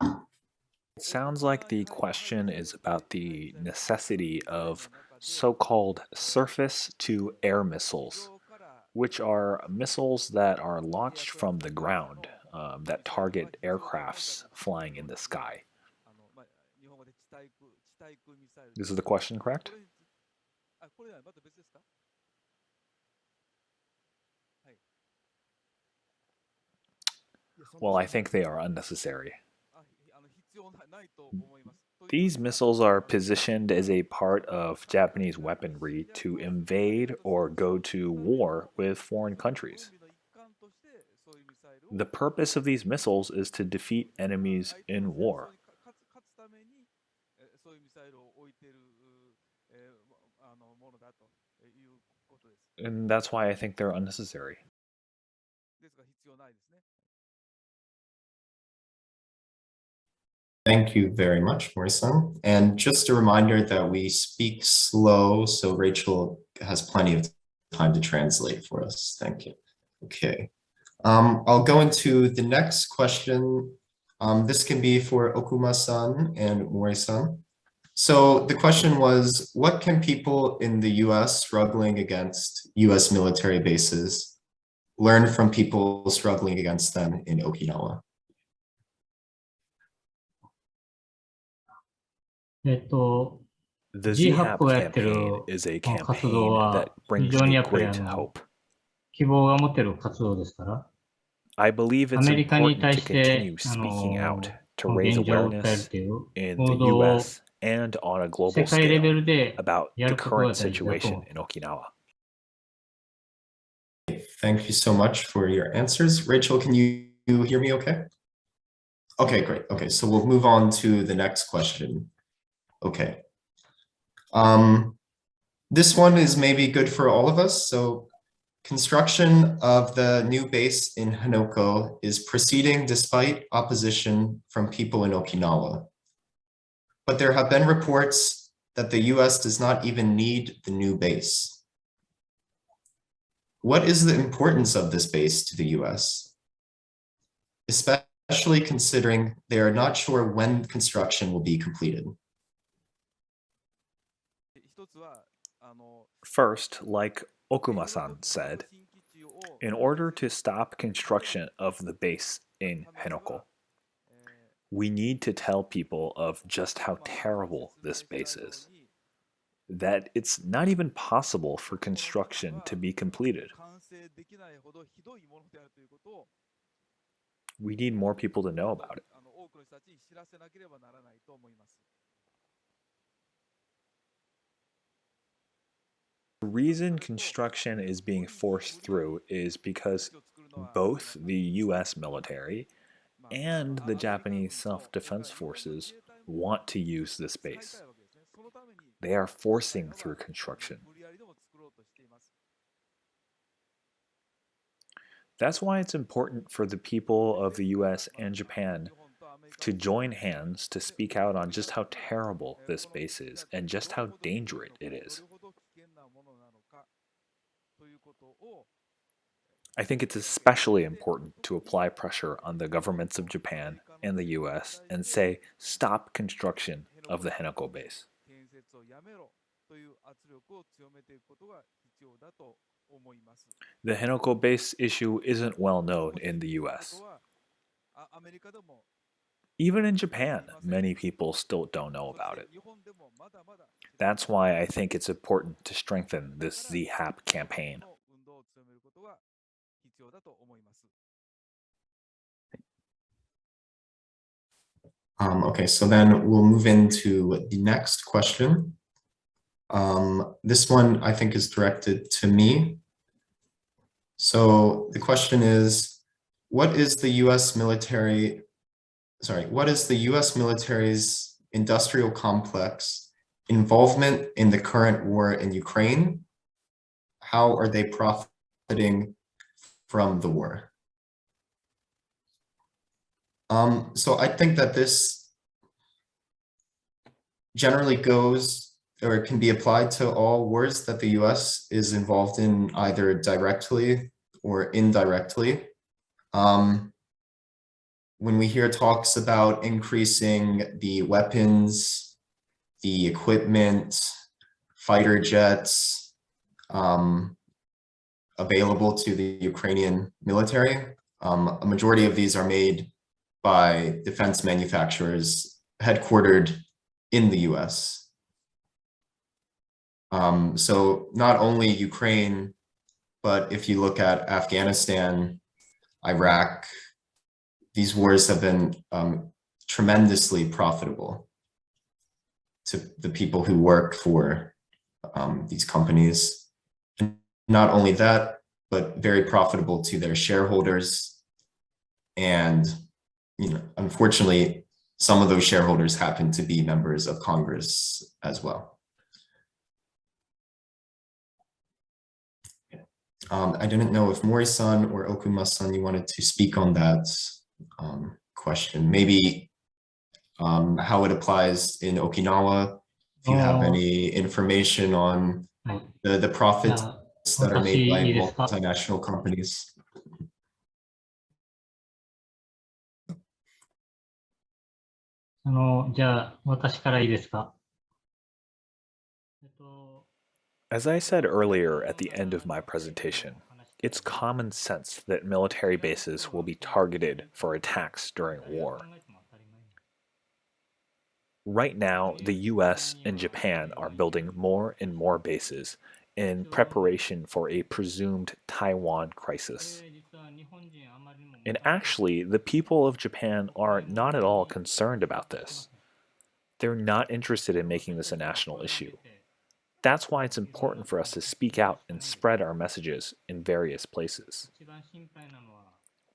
It sounds like the question is about the necessity of so-called surface-to-air missiles, which are missiles that are launched from the ground that target aircrafts flying in the sky. This is the question, correct? Well, I think they are unnecessary. These missiles are positioned as a part of Japanese weaponry to invade or go to war with foreign countries. The purpose of these missiles is to defeat enemies in war. And that's why I think they're unnecessary. Thank you very much, Mori-san. And just a reminder that we speak slow, so Rachel has plenty of time to translate for us. Thank you. Okay. I'll go into the next question. This can be for Okuma-san and Mori-san. So the question was, what can people in the US struggling against US military bases learn from people struggling against them in Okinawa? The ZHAP campaign is a campaign that brings me great hope. I believe it's important to continue speaking out, to raise awareness in the US and on a global scale about the current situation in Okinawa. Thank you so much for your answers. Rachel, can you hear me okay? Okay, great. Okay, so we'll move on to the next question. Okay. This one is maybe good for all of us. So construction of the new base in Hanoko is proceeding despite opposition from people in Okinawa. But there have been reports that the US does not even need the new base. What is the importance of this base to the US? Especially considering they are not sure when construction will be completed. First, like Okuma-san said, in order to stop construction of the base in Hinoko, we need to tell people of just how terrible this base is, that it's not even possible for construction to be completed. We need more people to know about it. The reason construction is being forced through is because both the US military and the Japanese self-defense forces want to use this base. They are forcing through construction. That's why it's important for the people of the US and Japan to join hands to speak out on just how terrible this base is and just how dangerous it is. I think it's especially important to apply pressure on the governments of Japan and the US and say, stop construction of the Hanoko base. The Hanoko base issue isn't well known in the US. Even in Japan, many people still don't know about it. That's why I think it's important to strengthen this ZHAP campaign. Okay, so then we'll move into the next question. This one I think is directed to me. So the question is, what is the US military's industrial complex involvement in the current war in Ukraine? How are they profiting from the war? So I think that this generally goes or can be applied to all wars that the US is involved in either directly or indirectly. When we hear talks about increasing the weapons, the equipment, fighter jets available to the Ukrainian military, a majority of these are made by defense manufacturers headquartered in the US. So not only Ukraine, but if you look at Afghanistan, Iraq, these wars have been tremendously profitable to the people who work for these companies. And not only that, but very profitable to their shareholders. And, unfortunately, some of those shareholders happen to be members of Congress as well. I didn't know if Mori-san or Okuma-san, you wanted to speak on that question. Maybe how it applies in Okinawa, if you have any information on the profits that are made by multinational companies. じゃあ、私からいいですか。As I said earlier at the end of my presentation, it's common sense that military bases will be targeted for attacks during war. Right now, the US and Japan are building more and more bases in preparation for a presumed Taiwan crisis. And actually, the people of Japan are not at all concerned about this. They're not interested in making this a national issue. That's why it's important for us to speak out and spread our messages in various places.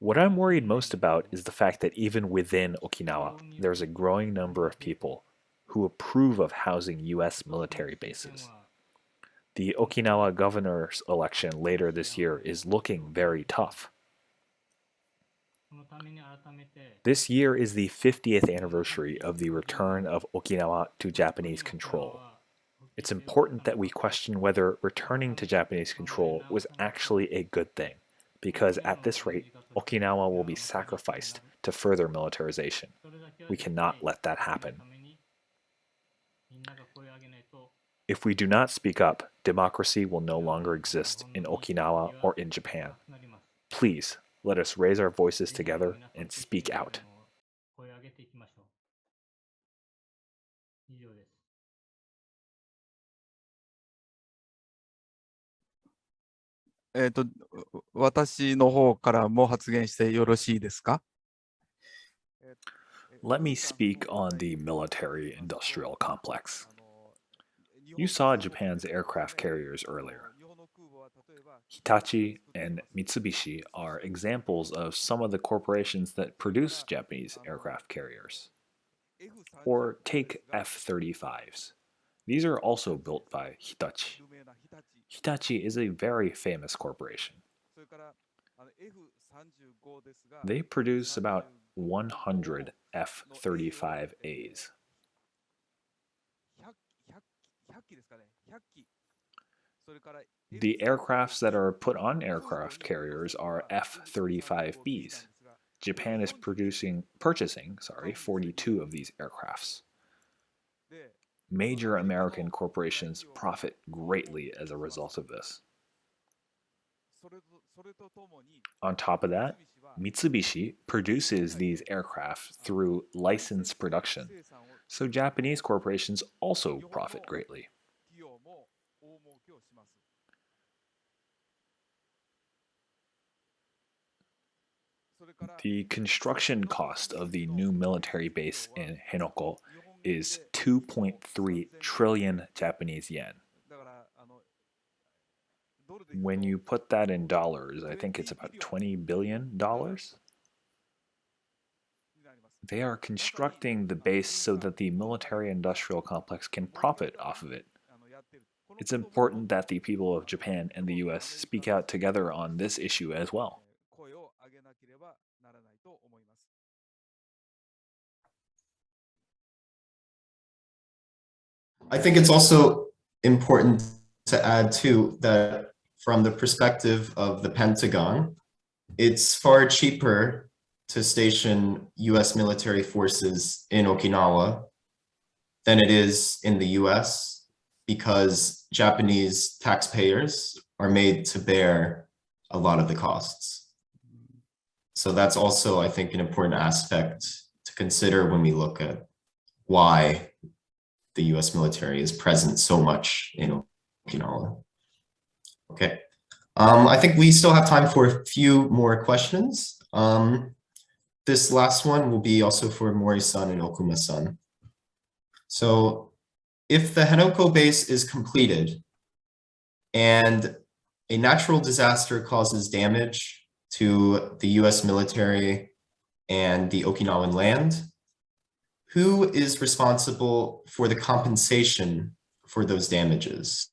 What I'm worried most about is the fact that even within Okinawa, there's a growing number of people who approve of housing US military bases. The Okinawa governor's election later this year is looking very tough. This year is the 50th anniversary of the return of Okinawa to Japanese control. It's important that we question whether returning to Japanese control was actually a good thing, because at this rate, Okinawa will be sacrificed to further militarization. We cannot let that happen. If we do not speak up, democracy will no longer exist in Okinawa or in Japan. Please, let us raise our voices together and speak out. 私の方からも発言してよろしいですか？ Let me speak on the military-industrial complex. You saw Japan's aircraft carriers earlier. Hitachi and Mitsubishi are examples of some of the corporations that produce Japanese aircraft carriers. Or take F-35s. These are also built by Hitachi. Hitachi is a very famous corporation. They produce about 100 F-35As. The aircrafts that are put on aircraft carriers are F-35Bs. Japan is purchasing 42 of these aircrafts. Major American corporations profit greatly as a result of this. On top of that, Mitsubishi produces these aircraft through licensed production, so Japanese corporations also profit greatly. The construction cost of the new military base in Hinoko is 2.3 trillion Japanese yen. When you put that in dollars, I think it's about $20 billion. They are constructing the base so that the military-industrial complex can profit off of it. It's important that the people of Japan and the US speak out together on this issue as well. I think it's also important to add too that from the perspective of the Pentagon, it's far cheaper to station US military forces in Okinawa than it is in the US because Japanese taxpayers are made to bear a lot of the costs. So that's also, I think, an important aspect to consider when we look at why the US military is present so much in Okinawa. Okay, I think we still have time for a few more questions. this last one will be also for Mori-san and Okuma-san. So if the Hanoko base is completed and a natural disaster causes damage to the US military and the Okinawan land, who is responsible for the compensation for those damages?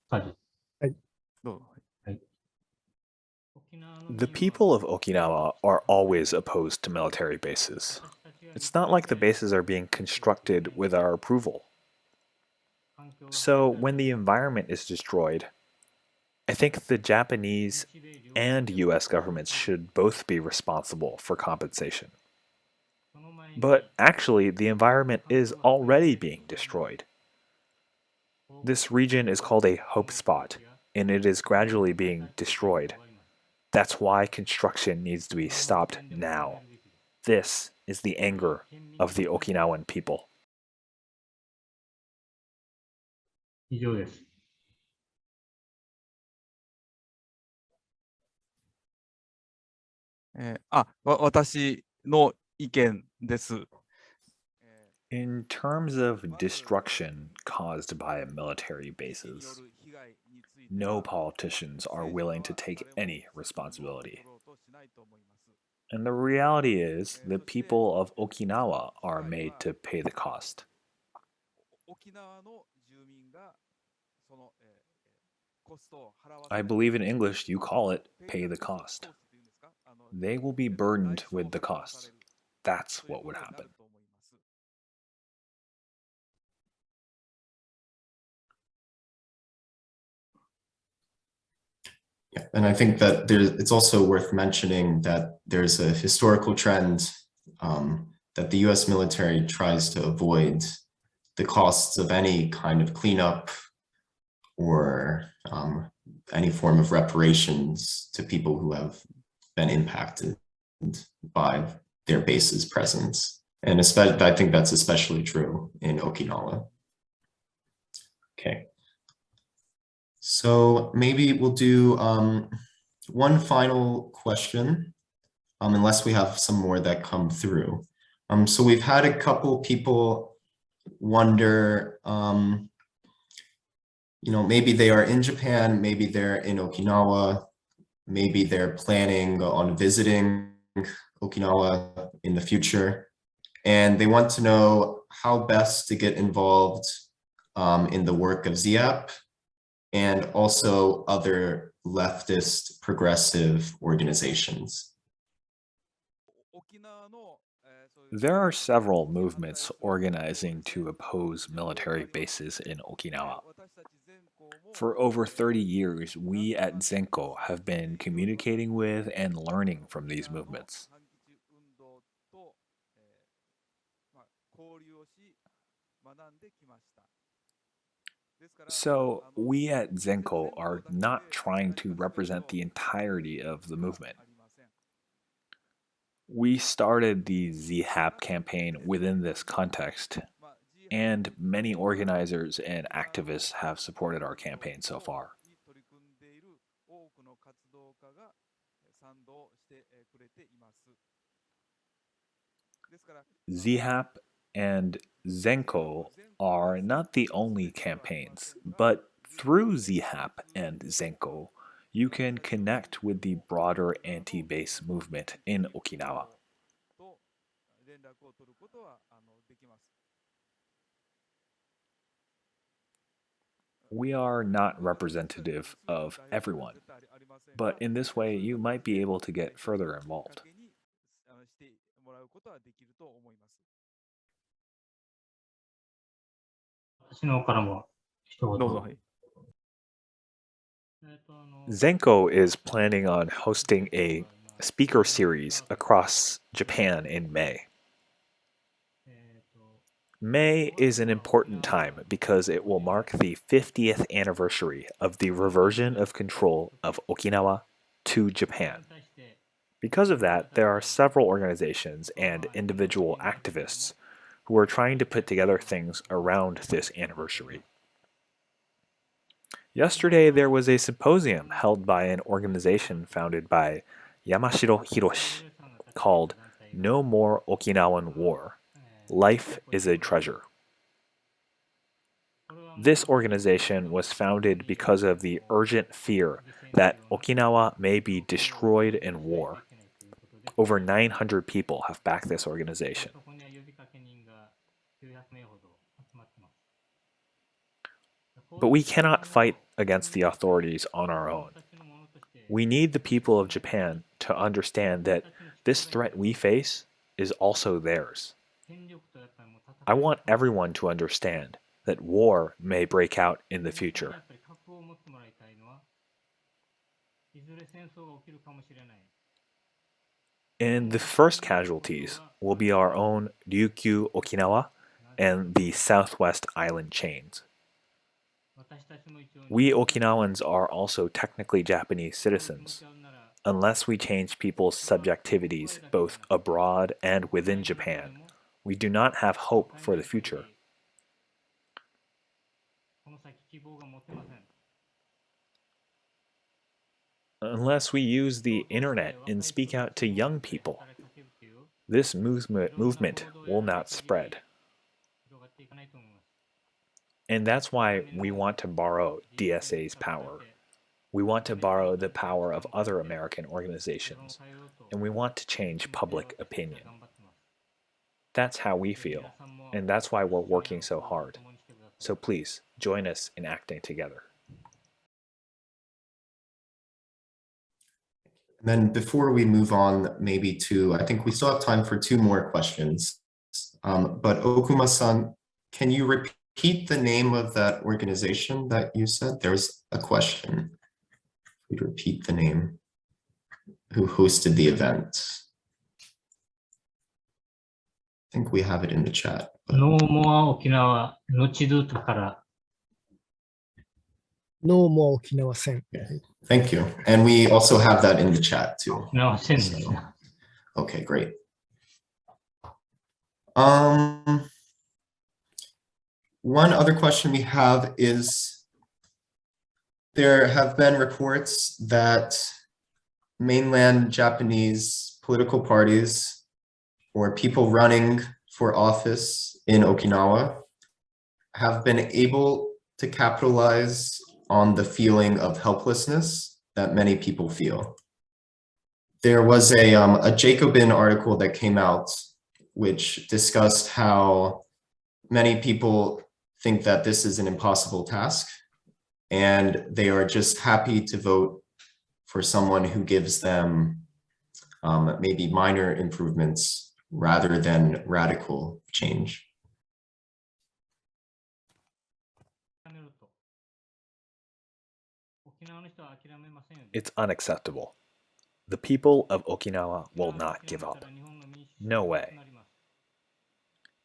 はい。どうぞ。 The people of Okinawa are always opposed to military bases. It's not like the bases are being constructed with our approval. So when the environment is destroyed, I think the Japanese and US governments should both be responsible for compensation. But actually, the environment is already being destroyed. This region is called a hope spot, and it is gradually being destroyed. That's why construction needs to be stopped now. This is the anger of the Okinawan people. 以上です。私の意見です。 In terms of destruction caused by military bases, no politicians are willing to take any responsibility. And the reality is the people of Okinawa are made to pay the cost. I believe in English you call it pay the cost. They will be burdened with the cost. That's what would happen. Yeah, and I think that it's also worth mentioning that there's a historical trend that the US military tries to avoid the costs of any kind of cleanup or any form of reparations to people who have been impacted by their base's presence. And especially, I think that's especially true in Okinawa. Okay. So maybe we'll do one final question, unless we have some more that come through. So we've had a couple people wonder, maybe they are in Japan, maybe they're in Okinawa, maybe they're planning on visiting Okinawa in the future, and they want to know how best to get involved in the work of ZHAP and also other leftist progressive organizations. There are several movements organizing to oppose military bases in Okinawa. For over 30 years, we at ZENKO have been communicating with and learning from these movements. So, we at ZENKO are not trying to represent the entirety of the movement. We started the ZHAP campaign within this context, and many organizers and activists have supported our campaign so far. ZHAP and ZENKO are not the only campaigns, but through ZHAP and ZENKO, you can connect with the broader anti-base movement in Okinawa. We are not representative of everyone, but in this way you might be able to get further involved. 私の方からも一言。どうぞ。はい。ZENKO is planning on hosting a speaker series across Japan in May. May is an important time because it will mark the 50th anniversary of the reversion of control of Okinawa to Japan. Because of that, there are several organizations and individual activists who are trying to put together things around this anniversary. Yesterday, there was a symposium held by an organization founded by Yamashiro Hiroshi, called No More Okinawan War. Life is a Treasure. This organization was founded because of the urgent fear that Okinawa may be destroyed in war. Over 900 people have backed this organization. But we cannot fight against the authorities on our own. We need the people of Japan to understand that this threat we face is also theirs. I want everyone to understand that war may break out in the future. And the first casualties will be our own Ryukyu Okinawa and the Southwest Island chains. We Okinawans are also technically Japanese citizens. Unless we change people's subjectivities both abroad and within Japan, we do not have hope for the future. Unless we use the internet and speak out to young people, this movement will not spread. And that's why we want to borrow DSA's power. We want to borrow the power of other American organizations, and we want to change public opinion. That's how we feel, and that's why we're working so hard. So please, join us in acting together. And then before we move on, maybe to, I think we still have time for two more questions. But Okuma-san, can you repeat the name of that organization that you said? There was a question. Could you repeat the name? Who hosted the event? I think we have it in the chat. No More Okinawa, Nochidu Takara. No More Okinawa Sen. Thank you. And we also have that in the chat too. No, Sen. So, okay, great. One other question we have is, there have been reports that mainland Japanese political parties or people running for office in Okinawa have been able to capitalize on the feeling of helplessness that many people feel. There was a Jacobin article that came out which discussed how many people think that this is an impossible task and they are just happy to vote for someone who gives them maybe minor improvements rather than radical change. It's unacceptable. The people of Okinawa will not give up. No way.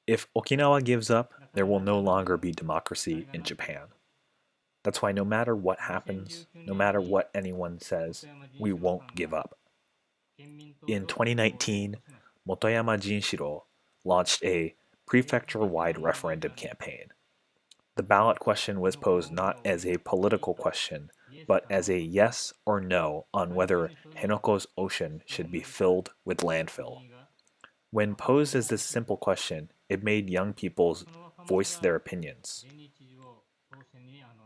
If Okinawa gives up, there will no longer be democracy in Japan. That's why no matter what happens, no matter what anyone says, we won't give up. In 2019, Motoyama Jinshiro launched a prefecture-wide referendum campaign. The ballot question was posed not as a political question, but as a yes or no on whether Henoko's ocean should be filled with landfill. When posed as this simple question, it made young people voice their opinions.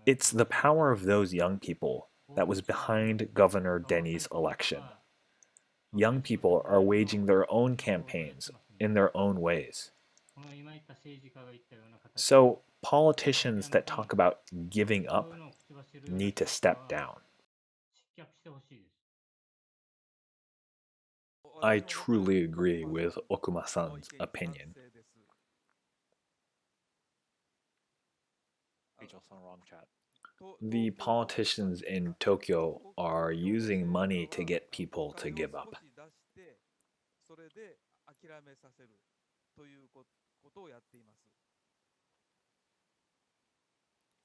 It's the power of those young people that was behind Governor Denny's election. Young people are waging their own campaigns in their own ways. So politicians that talk about giving up need to step down. I truly agree with Okuma-san's opinion. The politicians in Tokyo are using money to get people to give up.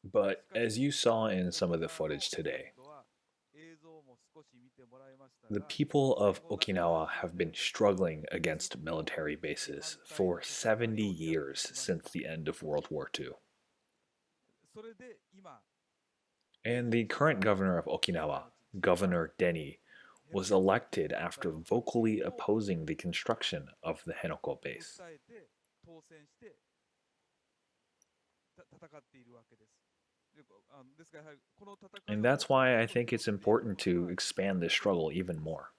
But as you saw in some of the footage today, the people of Okinawa have been struggling against military bases for 70 years since the end of World War II. And the current governor of Okinawa, Governor Denny, was elected after vocally opposing the construction of the Hinoko base. And that's why I think it's important to expand this struggle even more.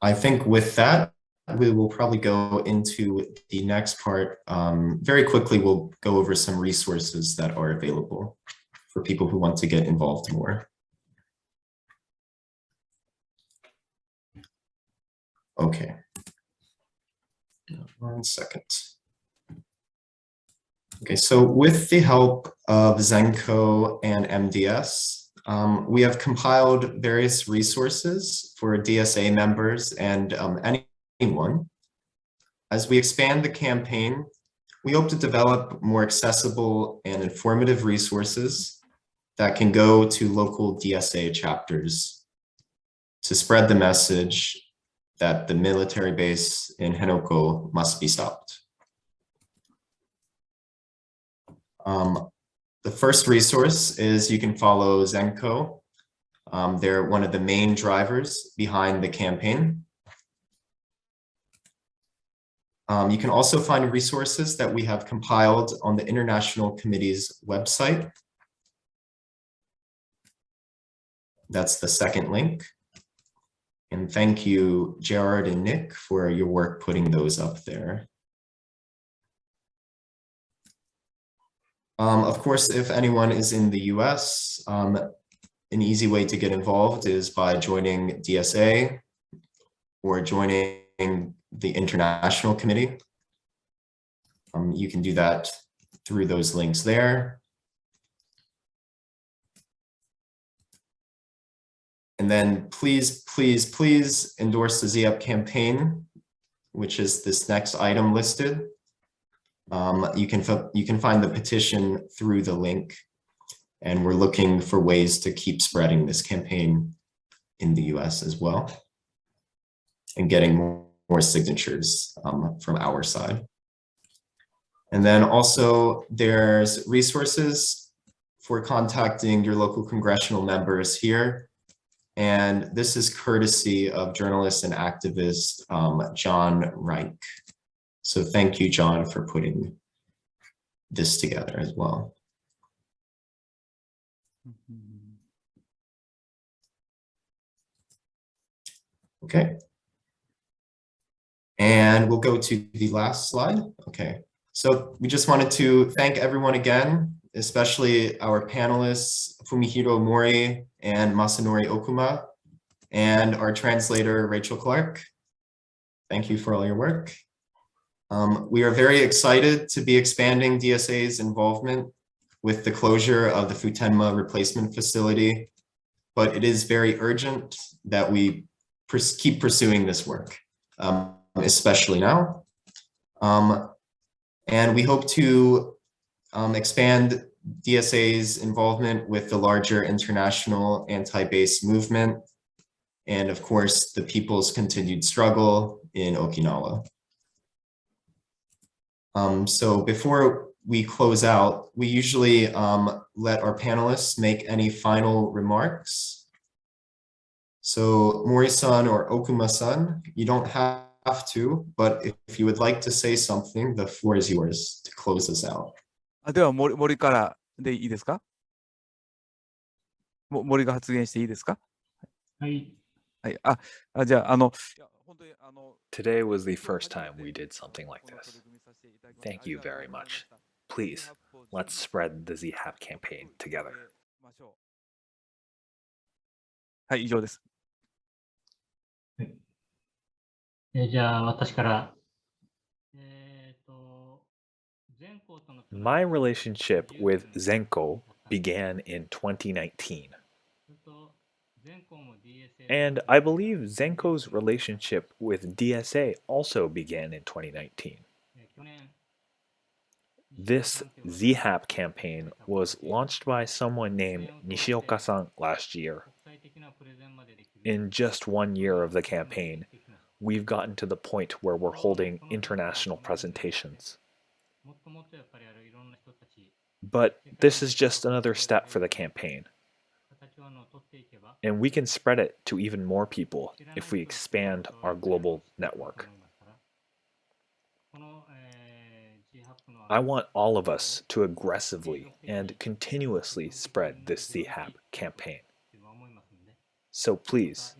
I think with that, we will probably go into the next part. Very quickly, we'll go over some resources that are available for people who want to get involved more. Okay. 1 second. Okay, so with the help of ZENKO and MDS, we have compiled various resources for DSA members and anyone. As we expand the campaign, we hope to develop more accessible and informative resources that can go to local DSA chapters to spread the message that the military base in Hanoko must be stopped. The first resource is you can follow ZENKO. They're one of the main drivers behind the campaign. You can also find resources that we have compiled on the International Committee's website. That's the second link. And thank you, Gerard and Nick, for your work putting those up there. Of course, if anyone is in the US, an easy way to get involved is by joining DSA or joining the International Committee. You can do that through those links there. And then please, please, please endorse the ZHAP campaign, which is this next item listed. You can find the petition through the link, and we're looking for ways to keep spreading this campaign in the US as well and getting more signatures from our side. And then also there's resources for contacting your local congressional members here. And this is courtesy of journalist and activist John Reich. So thank you, John, for putting this together as well. Okay. And we'll go to the last slide. Okay. So we just wanted to thank everyone again, especially our panelists, Fumihiro Mori and Masanori Okuma, and our translator, Rachel Clark. Thank you for all your work. We are very excited to be expanding DSA's involvement with the closure of the Futenma replacement facility, but it is very urgent that we keep pursuing this work, especially now. And we hope to expand DSA's involvement with the larger international anti-base movement, and of course, the people's continued struggle in Okinawa. So before we close out, we usually let our panelists make any final remarks. So Mori-san or Okuma-san, you don't have to, but if you would like to say something, the floor is yours to close us out. では森からでいいですか？森が発言していいですか？はい。はい。じゃあToday was the first time we did something like this. Thank you very much. Please, let's spread the ZHAP campaign together. はい、以上です。じゃあ私から。My relationship with ZENKO began in 2019. And I believe ZENKO's relationship with DSA also began in 2019. This ZHAP campaign was launched by someone named Nishioka-san last year. In just 1 year of the campaign, we've gotten to the point where we're holding international presentations. But this is just another step for the campaign. And we can spread it to even more people if we expand our global network. I want all of us to aggressively and continuously spread this ZHAP campaign. So please,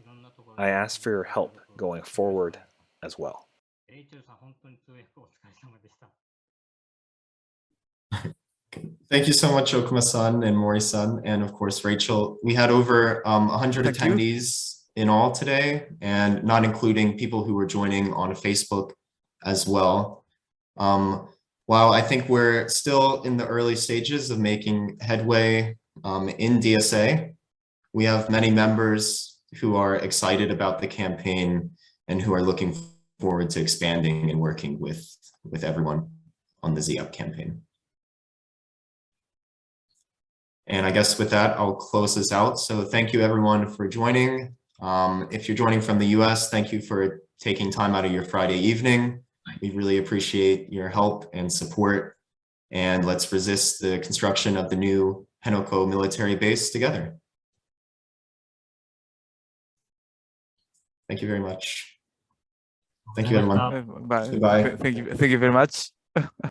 I ask for your help going forward as well. Thank you so much, Okuma-san and Mori-san, and of course, Rachel. We had over 100 Thank you. attendees in all today, and not including people who were joining on Facebook as well. While I think we're still in the early stages of making headway in DSA, we have many members who are excited about the campaign and who are looking forward to expanding and working with everyone on the ZEAP campaign. And I guess with that, I'll close this out. So thank you everyone for joining. If you're joining from the US, thank you for taking time out of your Friday evening. We really appreciate your help and support. And let's resist the construction of the new Hanoko military base together. Thank you very much. Thank you, everyone. Bye. Goodbye. Thank you very much.